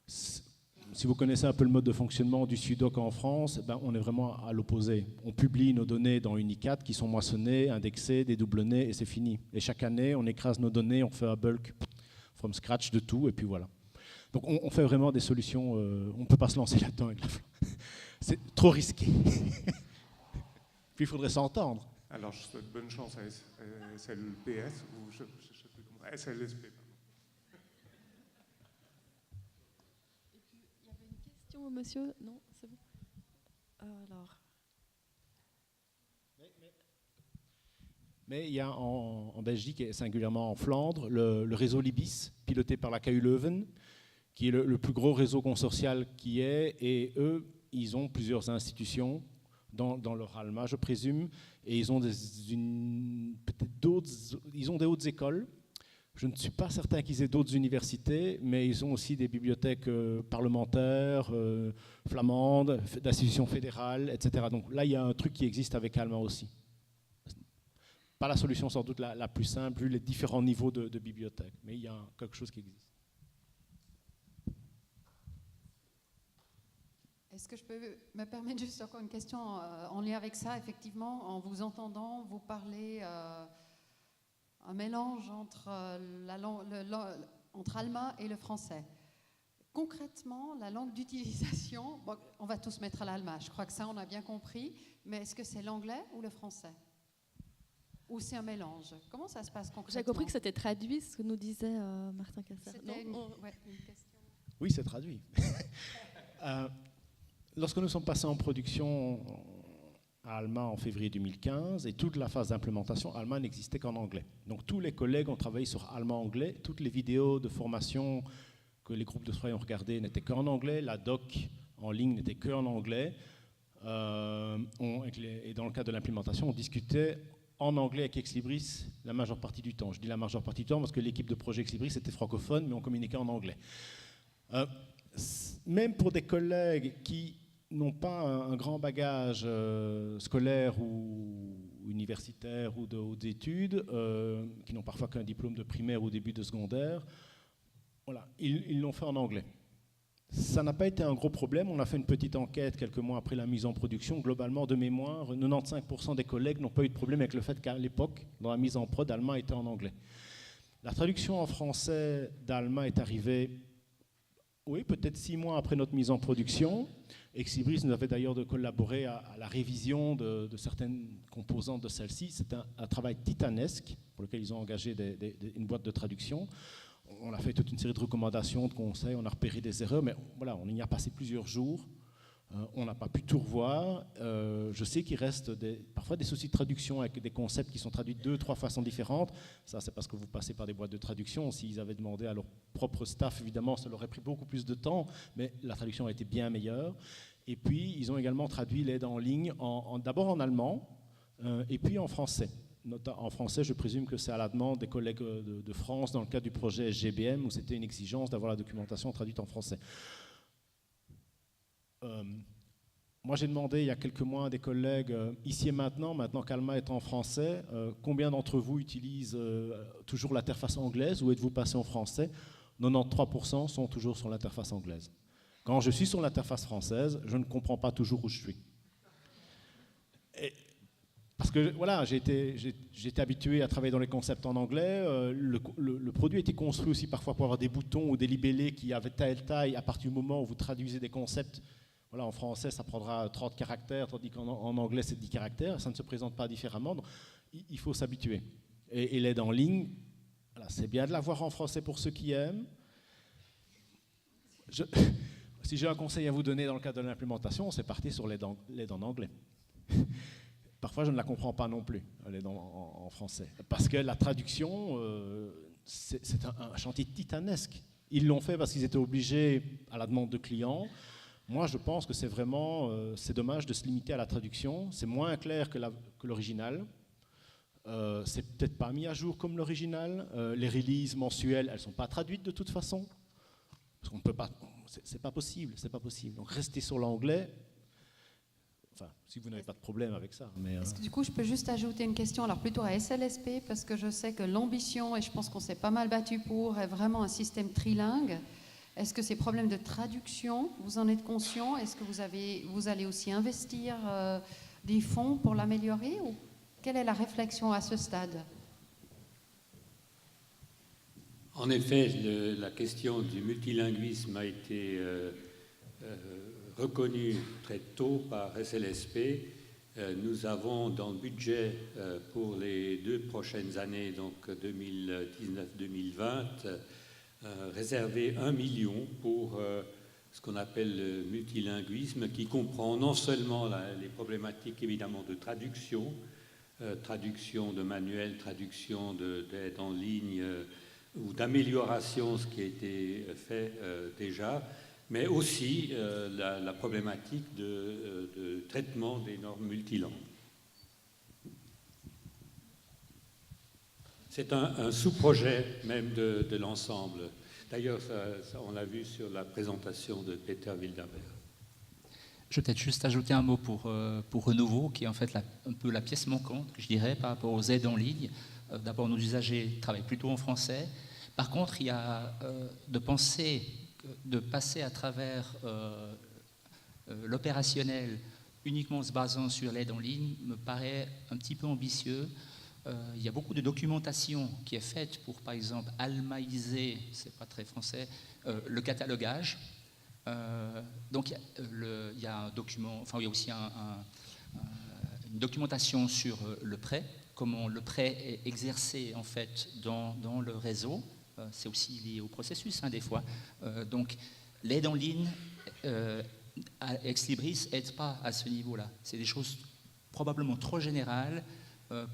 Si si vous connaissez un peu le mode de fonctionnement du Sudoc en France, ben, on est vraiment à l'opposé. On publie nos données dans Unicat qui sont moissonnées, indexées, dédoublonnées et c'est fini. Et chaque année, on écrase nos données, on fait un bulk from scratch de tout et puis voilà. Donc on fait vraiment des solutions, on ne peut pas se lancer là-dedans avec la c'est trop risqué. Puis il faudrait s'entendre. Alors, je souhaite bonne chance à SLPS, ou je ne sais plus comment, SLSP. Et puis, il y avait une question, monsieur? Non, c'est bon. Alors. Mais il y a en Belgique et singulièrement en Flandre le réseau Libis, piloté par la KU Leuven, qui est le plus gros réseau consortial qui est, et eux, ils ont plusieurs institutions dans leur ALMA, je présume, et ils ont peut-être d'autres, ils ont des hautes écoles. Je ne suis pas certain qu'ils aient d'autres universités, mais ils ont aussi des bibliothèques parlementaires, flamandes, d'institutions fédérales, etc. Donc là, il y a un truc qui existe avec ALMA aussi. Pas la solution sans doute la plus simple, vu les différents niveaux de bibliothèques, mais il y a quelque chose qui existe. Est-ce que je peux me permettre juste encore une question en lien avec ça? Effectivement, en vous entendant, vous parlez un mélange entre ALMA et le français. Concrètement, la langue d'utilisation, bon, on va tous mettre à l'ALMA, je crois que ça on a bien compris, mais est-ce que c'est l'anglais ou le français? Ou c'est un mélange? Comment ça se passe concrètement? J'ai compris que c'était traduit, ce que nous disait Martin Cassard. C'était une question. Oui, c'est traduit. Lorsque nous sommes passés en production à ALMA en février 2015 et toute la phase d'implémentation, ALMA n'existait qu'en anglais. Donc tous les collègues ont travaillé sur ALMA anglais, toutes les vidéos de formation que les groupes de travail ont regardées n'étaient qu'en anglais, la doc en ligne n'était qu'en anglais. Et dans le cadre de l'implémentation, on discutait en anglais avec Exlibris la majeure partie du temps. Je dis la majeure partie du temps parce que l'équipe de projet Exlibris était francophone, mais on communiquait en anglais. Même pour des collègues qui n'ont pas un grand bagage scolaire ou universitaire ou de hautes études, qui n'ont parfois qu'un diplôme de primaire ou début de secondaire, voilà, ils l'ont fait en anglais. Ça n'a pas été un gros problème. On a fait une petite enquête quelques mois après la mise en production. Globalement, de mémoire, 95% des collègues n'ont pas eu de problème avec le fait qu'à l'époque, dans la mise en prod, ALMA était en anglais. La traduction en français d'ALMA est arrivée, oui, peut-être 6 mois après notre mise en production. Exlibris nous avait d'ailleurs de collaborer à la révision de certaines composantes de celle-ci. C'est un travail titanesque pour lequel ils ont engagé une boîte de traduction. On a fait toute une série de recommandations, de conseils, on a repéré des erreurs, mais voilà, on y a passé plusieurs jours. On n'a pas pu tout revoir. Je sais qu'il reste parfois des soucis de traduction avec des concepts qui sont traduits de 2-3 façons différentes. Ça, c'est parce que vous passez par des boîtes de traduction. S'ils avaient demandé à leur propre staff, évidemment, ça leur aurait pris beaucoup plus de temps, mais la traduction a été bien meilleure. Et puis, ils ont également traduit l'aide en ligne, d'abord en allemand, et puis en français. En français, je présume que c'est à la demande des collègues de France dans le cadre du projet SGBM, où c'était une exigence d'avoir la documentation traduite en français. Moi, j'ai demandé il y a quelques mois à des collègues, ici et maintenant qu'ALMA est en français, combien d'entre vous utilisent toujours l'interface anglaise ou êtes-vous passé en français? 93% sont toujours sur l'interface anglaise. Quand je suis sur l'interface française, je ne comprends pas toujours où je suis. Parce que voilà, j'ai été habitué à travailler dans les concepts en anglais. Le produit a été construit aussi parfois pour avoir des boutons ou des libellés qui avaient telle taille. À partir du moment où vous traduisez des concepts, voilà, en français, ça prendra 30 caractères, tandis qu'en anglais, c'est 10 caractères. Ça ne se présente pas différemment. Donc, il faut s'habituer. Et l'aide en ligne, voilà, c'est bien de l'avoir en français pour ceux qui aiment. Si j'ai un conseil à vous donner dans le cadre de l'implémentation, c'est partir sur l'aide en anglais. Parfois, je ne la comprends pas non plus, l'aide en français. Parce que la traduction, c'est un chantier titanesque. Ils l'ont fait parce qu'ils étaient obligés à la demande de clients. Moi, je pense que c'est vraiment, c'est dommage de se limiter à la traduction. C'est moins clair que l'original. C'est peut-être pas mis à jour comme l'original. Les releases mensuelles, elles ne sont pas traduites de toute façon. Parce qu'on ne peut pas, c'est pas possible, c'est pas possible. Donc restez sur l'anglais. Enfin, si vous n'avez pas de problème avec ça. Mais Est-ce que du coup, je peux juste ajouter une question, alors plutôt à SLSP, parce que je sais que l'ambition, et je pense qu'on s'est pas mal battu pour, est vraiment un système trilingue. Est-ce que ces problèmes de traduction, vous en êtes conscient? Est-ce que vous allez aussi investir des fonds pour l'améliorer, ou quelle est la réflexion à ce stade? En effet, la question du multilinguisme a été reconnue très tôt par SLSP. Nous avons dans le budget pour les 2 prochaines années, donc 2019-2020, réservé 1 million pour ce qu'on appelle le multilinguisme, qui comprend non seulement les problématiques évidemment de traduction, traduction de manuels, traduction d'aide en ligne ou d'amélioration, ce qui a été fait déjà, mais aussi la problématique de traitement des normes multilangues. C'est un sous-projet même de l'ensemble. D'ailleurs, on l'a vu sur la présentation de Peter Wilderberg. Je vais peut-être juste ajouter un mot pour Renouveau, qui est en fait un peu la pièce manquante, je dirais, par rapport aux aides en ligne. D'abord, nos usagers travaillent plutôt en français. Par contre, il y a de passer à travers l'opérationnel uniquement se basant sur l'aide en ligne me paraît un petit peu ambitieux. Il y a beaucoup de documentation qui est faite pour, par exemple, almaïser, c'est pas très français, le catalogage. Donc il y a un document, enfin il y a aussi une documentation sur le prêt, comment le prêt est exercé en fait dans le réseau. C'est aussi lié au processus des fois. Donc l'aide en ligne, Ex Libris n'aide pas à ce niveau-là. C'est des choses probablement trop générales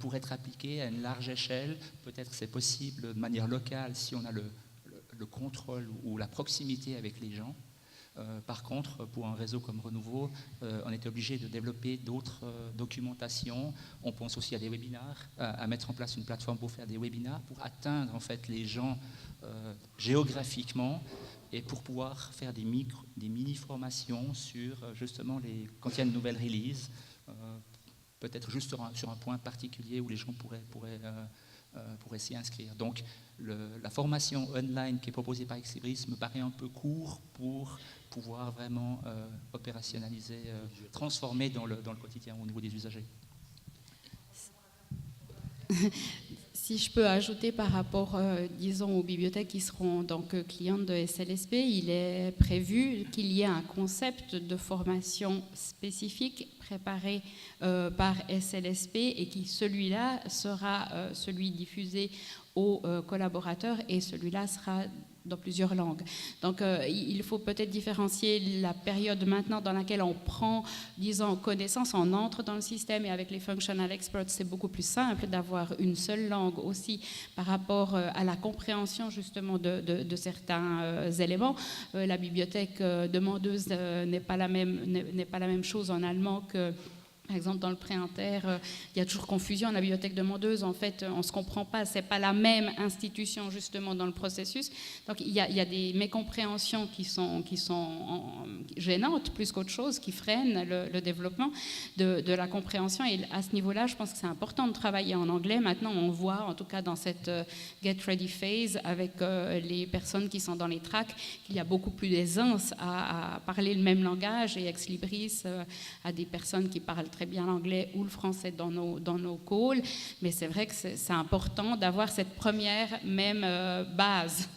pour être appliquées à une large échelle. Peut-être que c'est possible de manière locale si on a le contrôle ou la proximité avec les gens. Par contre, pour un réseau comme Renouveau, on est obligé de développer d'autres documentations. On pense aussi à des webinars, à mettre en place une plateforme pour faire des webinars, pour atteindre en fait les gens géographiquement et pour pouvoir faire des mini-formations sur justement quand il y a une nouvelle release, peut-être juste sur un point particulier où les gens pourraient s'y inscrire. Donc la formation online qui est proposée par Ex Libris me paraît un peu court pour pouvoir vraiment opérationnaliser, transformer dans le quotidien au niveau des usagers. Si je peux ajouter par rapport, disons, aux bibliothèques qui seront donc clientes de SLSP, il est prévu qu'il y ait un concept de formation spécifique préparé par SLSP et qui, celui-là, sera celui diffusé aux collaborateurs et celui-là sera dans plusieurs langues. Donc il faut peut-être différencier la période maintenant dans laquelle on prend, disons, connaissance, on entre dans le système, et avec les functional experts, c'est beaucoup plus simple d'avoir une seule langue aussi par rapport à la compréhension justement de certains éléments. La bibliothèque demandeuse n'est pas la même chose en allemand que... Par exemple, dans le pré-inter, il y a toujours confusion. La bibliothèque demandeuse, en fait, on ne se comprend pas. Ce n'est pas la même institution, justement, dans le processus. Donc, il y a des mécompréhensions qui sont gênantes, plus qu'autre chose, qui freinent le développement de la compréhension. Et à ce niveau-là, je pense que c'est important de travailler en anglais. Maintenant, on voit, en tout cas dans cette Get Ready phase, avec les personnes qui sont dans les tracks, qu'il y a beaucoup plus d'aisance à parler le même langage. Et Ex Libris a des personnes qui parlent très bien l'anglais ou le français dans nos calls, mais c'est vrai que c'est important d'avoir cette première même base.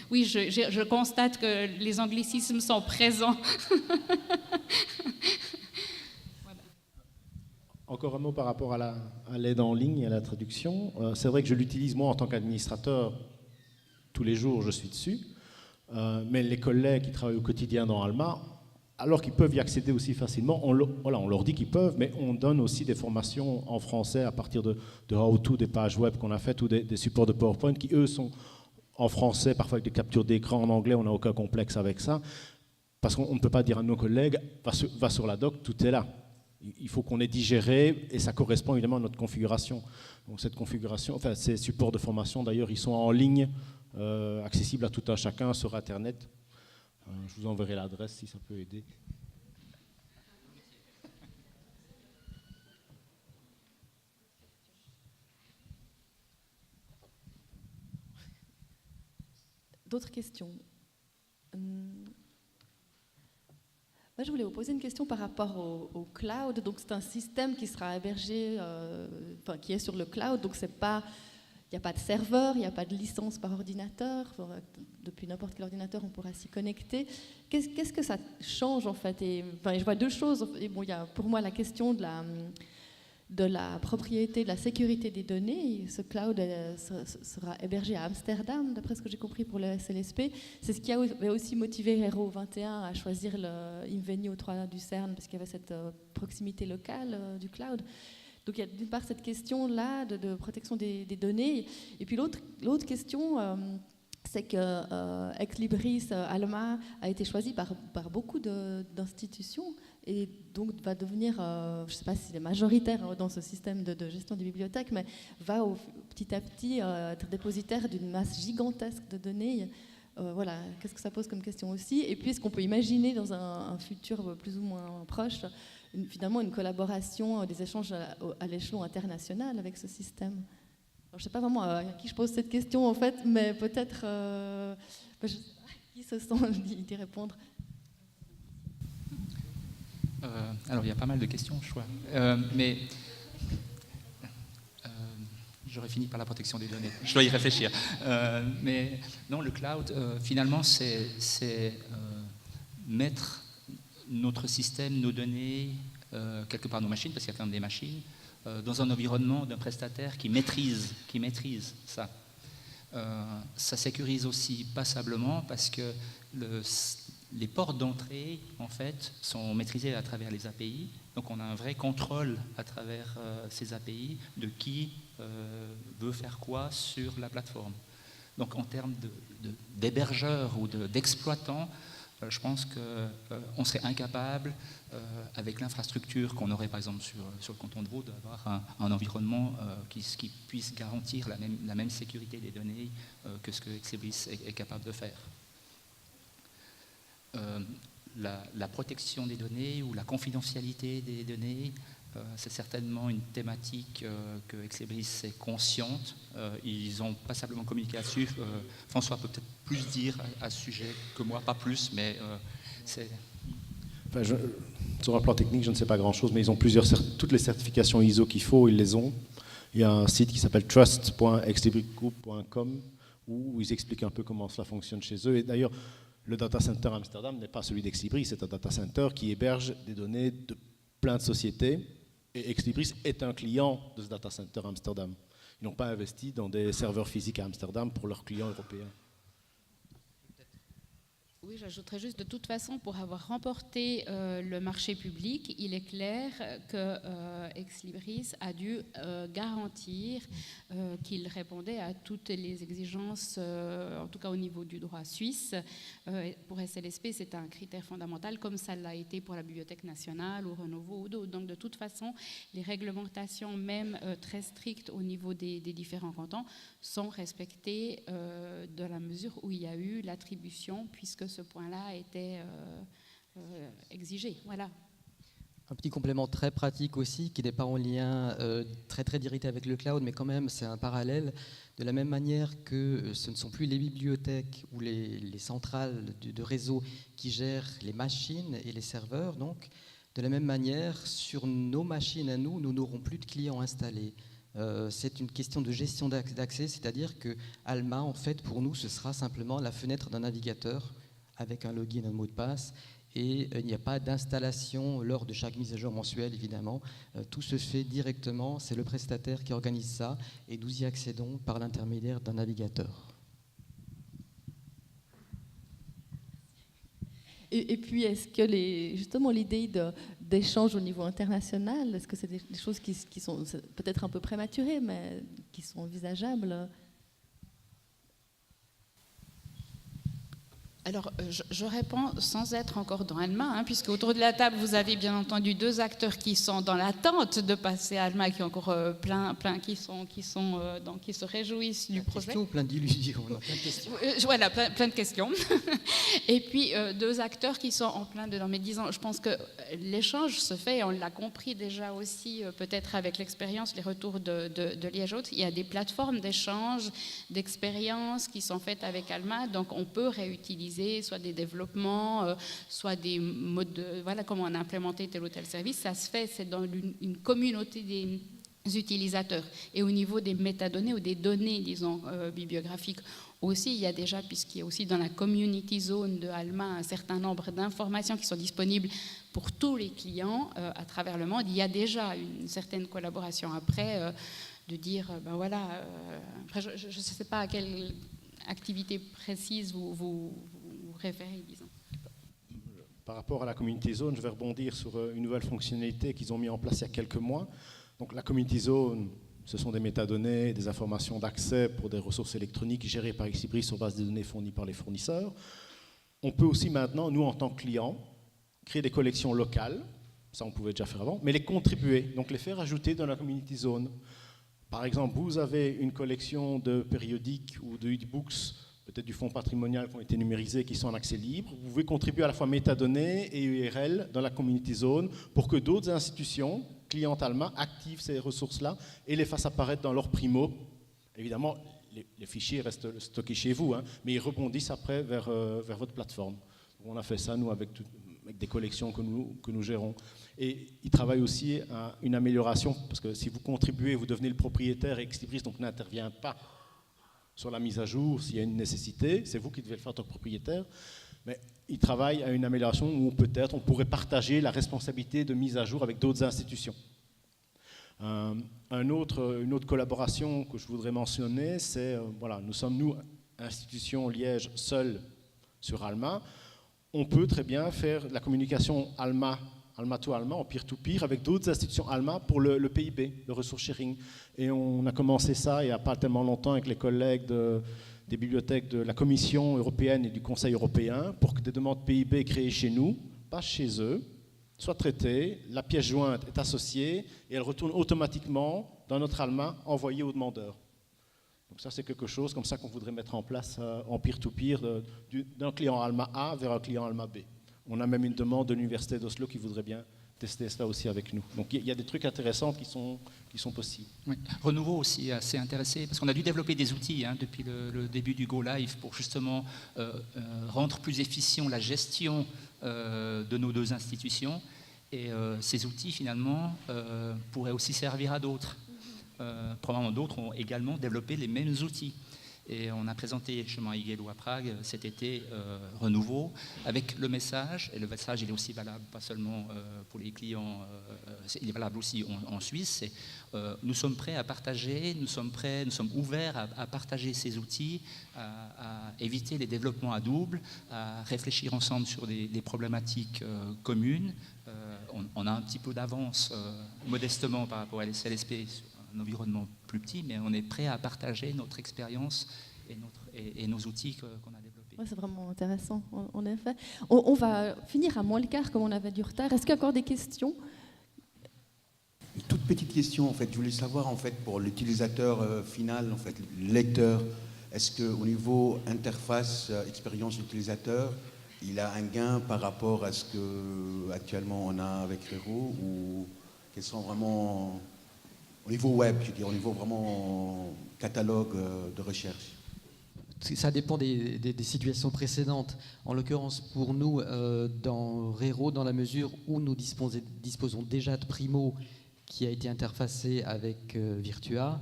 Oui, je constate que les anglicismes sont présents. Voilà. Encore un mot par rapport à l'aide en ligne et à la traduction. C'est vrai que je l'utilise moi en tant qu'administrateur. Tous les jours, je suis dessus. Mais les collègues qui travaillent au quotidien dans Alma, alors qu'ils peuvent y accéder aussi facilement, on leur dit qu'ils peuvent, mais on donne aussi des formations en français à partir de how-to, des pages web qu'on a faites ou des supports de PowerPoint qui, eux, sont en français, parfois avec des captures d'écran en anglais. On n'a aucun complexe avec ça, parce qu'on ne peut pas dire à nos collègues « va sur la doc, tout est là ». Il faut qu'on ait digéré, et ça correspond évidemment à notre configuration. Donc cette configuration, enfin ces supports de formation, d'ailleurs, ils sont en ligne, accessibles à tout un chacun sur Internet. Je vous enverrai l'adresse si ça peut aider. D'autres questions? Moi, je voulais vous poser une question par rapport au cloud. Donc, c'est un système qui sera hébergé, qui est sur le cloud. Donc, il n'y a pas de serveur, il n'y a pas de licence par ordinateur. Depuis n'importe quel ordinateur, on pourra s'y connecter. Qu'est-ce que ça change, en fait? Je vois deux choses. Et bon, il y a pour moi la question de la propriété, de la sécurité des données. Ce cloud sera hébergé à Amsterdam, d'après ce que j'ai compris pour le SLSP. C'est ce qui avait aussi motivé Hero 21 à choisir le Invenio 3 du CERN, parce qu'il y avait cette proximité locale du cloud. Donc il y a d'une part cette question-là de protection des données. Et puis l'autre question, c'est que Ex Libris Alma a été choisi par beaucoup d'institutions et donc va devenir, je ne sais pas s'il est majoritaire dans ce système de gestion des bibliothèques, mais va petit à petit être dépositaire d'une masse gigantesque de données. Voilà, qu'est-ce que ça pose comme question aussi? Et puis est-ce qu'on peut imaginer dans un futur plus ou moins proche finalement une collaboration, des échanges à l'échelon international avec ce système? Alors, je ne sais pas vraiment à qui je pose cette question en fait, mais peut-être qui se sent d'y répondre. Alors il y a pas mal de questions, je crois. Mais j'aurais fini par la protection des données. Je dois y réfléchir. Mais non, le cloud, finalement, c'est mettre notre système, nos données, quelque part nos machines, parce qu'il y a quand même des machines, dans un environnement d'un prestataire qui maîtrise ça. Ça sécurise aussi passablement parce que les portes d'entrée, en fait, sont maîtrisées à travers les API. Donc on a un vrai contrôle à travers ces API de qui veut faire quoi sur la plateforme. Donc en termes d'hébergeurs ou d'exploitants, je pense qu'on serait incapable, avec l'infrastructure qu'on aurait par exemple sur le canton de Vaud, d'avoir un environnement qui puisse garantir la même sécurité des données que ce que Ex Libris est capable de faire. La protection des données ou la confidentialité des données, c'est certainement une thématique que Ex Libris est consciente. Ils ont passablement communiqué là-dessus. François peut peut-être plus dire à ce sujet que moi, pas plus, mais c'est... Enfin, sur un plan technique, je ne sais pas grand-chose, mais ils ont toutes les certifications ISO qu'il faut, ils les ont. Il y a un site qui s'appelle trust.exlibrisgroup.com où ils expliquent un peu comment cela fonctionne chez eux. Et d'ailleurs, le data center Amsterdam n'est pas celui d'Ex Libris, c'est un data center qui héberge des données de plein de sociétés. Et Ex Libris est un client de ce data center Amsterdam. Ils n'ont pas investi dans des serveurs physiques à Amsterdam pour leurs clients européens. Oui, j'ajouterais juste, de toute façon, pour avoir remporté le marché public, il est clair que Ex Libris a dû garantir qu'il répondait à toutes les exigences, en tout cas au niveau du droit suisse. Pour SLSP, c'est un critère fondamental, comme ça l'a été pour la Bibliothèque nationale ou Renouveau ou d'autres. Donc, de toute façon, les réglementations, même très strictes au niveau des différents cantons, sont respectées dans la mesure où il y a eu l'attribution, puisque ce point-là était exigé. Voilà. Un petit complément très pratique aussi, qui n'est pas en lien très très direct avec le cloud, mais quand même c'est un parallèle. De la même manière que ce ne sont plus les bibliothèques ou les centrales de réseau qui gèrent les machines et les serveurs, donc de la même manière, sur nos machines à nous n'aurons plus de clients installés. C'est une question de gestion d'accès, c'est-à-dire que Alma, en fait, pour nous, ce sera simplement la fenêtre d'un navigateur avec un login et un mot de passe, et il n'y a pas d'installation lors de chaque mise à jour mensuelle, évidemment. Tout se fait directement, c'est le prestataire qui organise ça, et nous y accédons par l'intermédiaire d'un navigateur. Et puis, est-ce que justement l'idée d'échange au niveau international, est-ce que c'est des choses qui sont peut-être un peu prématurées, mais qui sont envisageables? Alors, je réponds sans être encore dans Alma, puisque autour de la table, vous avez bien entendu deux acteurs qui sont dans l'attente de passer à Alma, qui ont encore plein qui se réjouissent du projet. Questions, plein d'illusions, plein de questions. Voilà, plein de questions. Et puis, deux acteurs qui sont en plein dedans. Mais disons, je pense que l'échange se fait, et on l'a compris déjà aussi, peut-être avec l'expérience, les retours de Liège-Haute. Il y a des plateformes d'échange, d'expériences qui sont faites avec Alma, donc on peut réutiliser réalisés, soit des développements, soit des modes de, voilà, comment on a implémenté tel ou tel service. Ça se fait, c'est dans une communauté des utilisateurs. Et au niveau des métadonnées ou des données, disons, bibliographiques aussi, il y a déjà, puisqu'il y a aussi dans la community zone de Alma un certain nombre d'informations qui sont disponibles pour tous les clients à travers le monde. Il y a déjà une certaine collaboration après, de dire, ben voilà, après je ne sais pas à quelle activité précise vous référez, disons. Par rapport à la Community Zone, je vais rebondir sur une nouvelle fonctionnalité qu'ils ont mis en place il y a quelques mois. Donc la Community Zone, ce sont des métadonnées, des informations d'accès pour des ressources électroniques gérées par Exibris sur base de données fournies par les fournisseurs. On peut aussi maintenant, nous en tant que clients, créer des collections locales, ça on pouvait déjà faire avant, mais les contribuer, donc les faire ajouter dans la Community Zone. Par exemple, vous avez une collection de périodiques ou de e-books, peut-être du fonds patrimonial qui ont été numérisés, qui sont en accès libre. Vous pouvez contribuer à la fois métadonnées et URL dans la Community Zone pour que d'autres institutions, clientes Alma, activent ces ressources-là et les fassent apparaître dans leur primo. Évidemment, les fichiers restent stockés chez vous, hein, mais ils rebondissent après vers votre plateforme. On a fait ça, nous, avec des collections que nous gérons. Et ils travaillent aussi à une amélioration, parce que si vous contribuez, vous devenez le propriétaire et Exibris donc n'intervient pas sur la mise à jour s'il y a une nécessité, c'est vous qui devez le faire en tant que propriétaire, mais ils travaillent à une amélioration où peut-être on pourrait partager la responsabilité de mise à jour avec d'autres institutions. Une autre collaboration que je voudrais mentionner, c'est, voilà, nous sommes, nous, institution Liège, seuls sur Alma. On peut très bien faire la communication Alma to Alma, en peer-to-peer, avec d'autres institutions Alma pour le PIB, le resource sharing. Et on a commencé ça il n'y a pas tellement longtemps avec les collègues des bibliothèques de la Commission européenne et du Conseil européen pour que des demandes PIB créées chez nous, pas chez eux, soient traitées, la pièce jointe est associée et elle retourne automatiquement dans notre Alma envoyée aux demandeurs. Donc ça, c'est quelque chose comme ça qu'on voudrait mettre en place en peer-to-peer d'un client Alma A vers un client Alma B. On a même une demande de l'Université d'Oslo qui voudrait bien tester cela aussi avec nous. Donc il y a des trucs intéressants qui sont possibles. Oui. Renouveau aussi assez intéressé, parce qu'on a dû développer des outils depuis le début du Go Live pour justement rendre plus efficient la gestion de nos deux institutions. Et ces outils, finalement, pourraient aussi servir à d'autres. Probablement d'autres ont également développé les mêmes outils. Et on a présenté justement à Igelo à Prague cet été Renouveau avec le message, et le message il est aussi valable pas seulement pour les clients, il est valable aussi en Suisse, nous sommes prêts à partager, nous sommes ouverts à partager ces outils, à éviter les développements à double, à réfléchir ensemble sur des problématiques communes. On a un petit peu d'avance modestement par rapport à l'SLSP sur un environnement plus petit, mais on est prêt à partager notre expérience et nos outils qu'on a développés. Ouais, c'est vraiment intéressant, en effet. On va finir à moins le quart, comme on avait du retard. Est-ce qu'il y a encore des questions? Une toute petite question, en fait. Je voulais savoir, en fait, pour l'utilisateur final, en fait, le lecteur, est-ce qu'au niveau interface, expérience utilisateur, il a un gain par rapport à ce qu'actuellement on a avec Rero, ou quels sont vraiment... Au niveau web, je veux dire, au niveau vraiment catalogue de recherche. Ça dépend des situations précédentes. En l'occurrence, pour nous, dans Rero, dans la mesure où nous disposons déjà de Primo qui a été interfacé avec Virtua,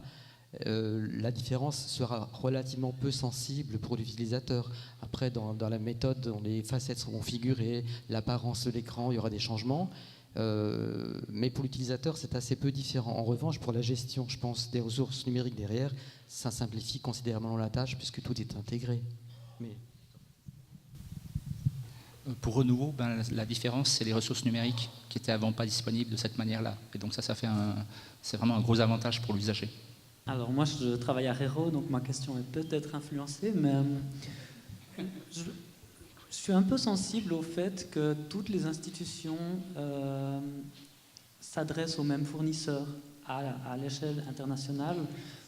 la différence sera relativement peu sensible pour l'utilisateur. Après, dans la méthode, les facettes seront configurées, l'apparence de l'écran, il y aura des changements. Mais pour l'utilisateur, c'est assez peu différent. En revanche, pour la gestion, je pense, des ressources numériques derrière, ça simplifie considérablement la tâche puisque tout est intégré. Mais... Pour Renouveau, la différence, c'est les ressources numériques qui étaient avant pas disponibles de cette manière-là. Et donc c'est vraiment un gros avantage pour l'usager. Alors moi, je travaille à Rero, donc ma question est peut-être influencée, mais je suis un peu sensible au fait que toutes les institutions s'adressent aux mêmes fournisseurs à l'échelle internationale.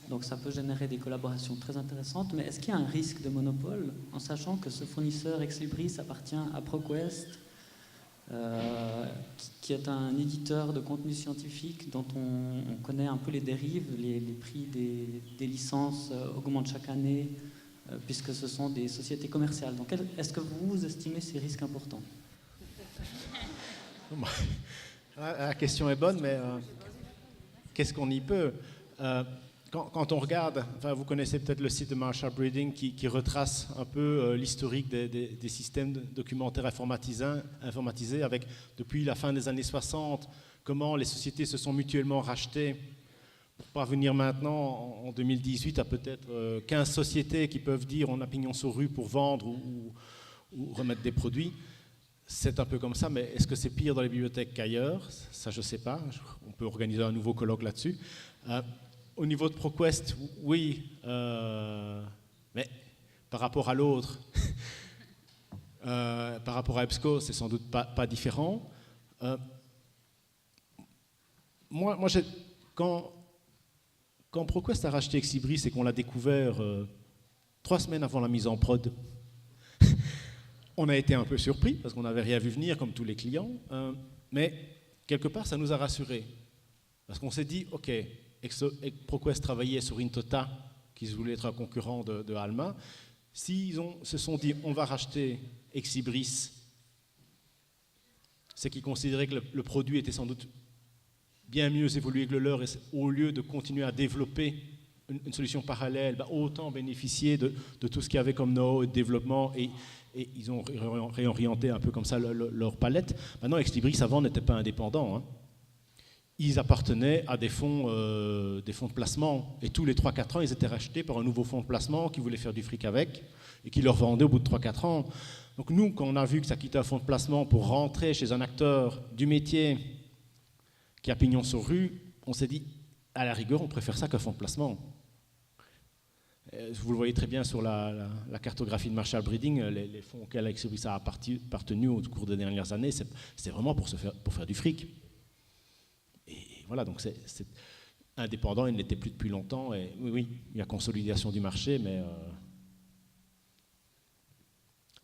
Donc ça peut générer des collaborations très intéressantes, mais est-ce qu'il y a un risque de monopole en sachant que ce fournisseur Exlibris appartient à ProQuest, qui est un éditeur de contenu scientifique dont on connaît un peu les dérives, les prix des licences augmentent chaque année, puisque ce sont des sociétés commerciales. Donc est-ce que vous estimez ces risques importants? La question est bonne, mais qu'est-ce qu'on y peut? Quand on regarde, enfin, vous connaissez peut-être le site de Marshall Breeding qui retrace un peu l'historique des systèmes documentaires informatisés avec, depuis la fin des années 60, comment les sociétés se sont mutuellement rachetées pour parvenir maintenant, en 2018, à peut-être 15 sociétés qui peuvent dire on a pignon sur rue pour vendre ou remettre des produits. C'est un peu comme ça, mais est-ce que c'est pire dans les bibliothèques qu'ailleurs? Ça, je ne sais pas. On peut organiser un nouveau colloque là-dessus. Au niveau de ProQuest, oui, mais par rapport à l'autre, par rapport à EBSCO, c'est sans doute pas différent. Moi quand ProQuest a racheté Exibris et qu'on l'a découvert 3 semaines avant la mise en prod, on a été un peu surpris parce qu'on n'avait rien vu venir comme tous les clients, mais quelque part ça nous a rassurés parce qu'on s'est dit ok, ProQuest travaillait sur Intota qui voulait être un concurrent de Alma. S'ils se sont dit on va racheter Exibris, c'est qu'ils considéraient que le produit était sans doute bien mieux évolué que le leur, et au lieu de continuer à développer une solution parallèle, autant bénéficier de tout ce qu'il y avait comme know-how et de développement, et ils ont réorienté un peu comme ça leur palette. Maintenant, Exibris avant n'était pas indépendant. Ils appartenaient à des fonds de placement, et tous les 3-4 ans, ils étaient rachetés par un nouveau fonds de placement qui voulait faire du fric avec, et qui leur vendait au bout de 3-4 ans. Donc nous, quand on a vu que ça quittait un fonds de placement pour rentrer chez un acteur du métier qui a pignon sur rue, on s'est dit, à la rigueur, on préfère ça qu'un fonds de placement. Vous le voyez très bien sur la cartographie de Marshall Breeding, les fonds auxquels Exibris a appartenu au cours des dernières années, c'est vraiment pour faire du fric. Et voilà, donc c'est indépendant, il ne l'était plus depuis longtemps, et oui, il y a consolidation du marché, mais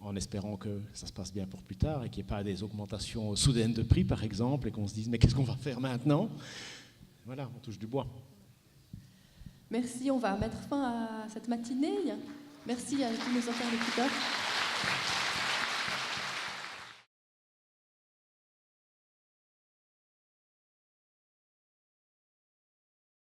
en espérant que ça se passe bien pour plus tard et qu'il n'y ait pas des augmentations soudaines de prix, par exemple, et qu'on se dise, mais qu'est-ce qu'on va faire maintenant? Voilà, on touche du bois. Merci, on va mettre fin à cette matinée. Merci à tous nos interlocuteurs.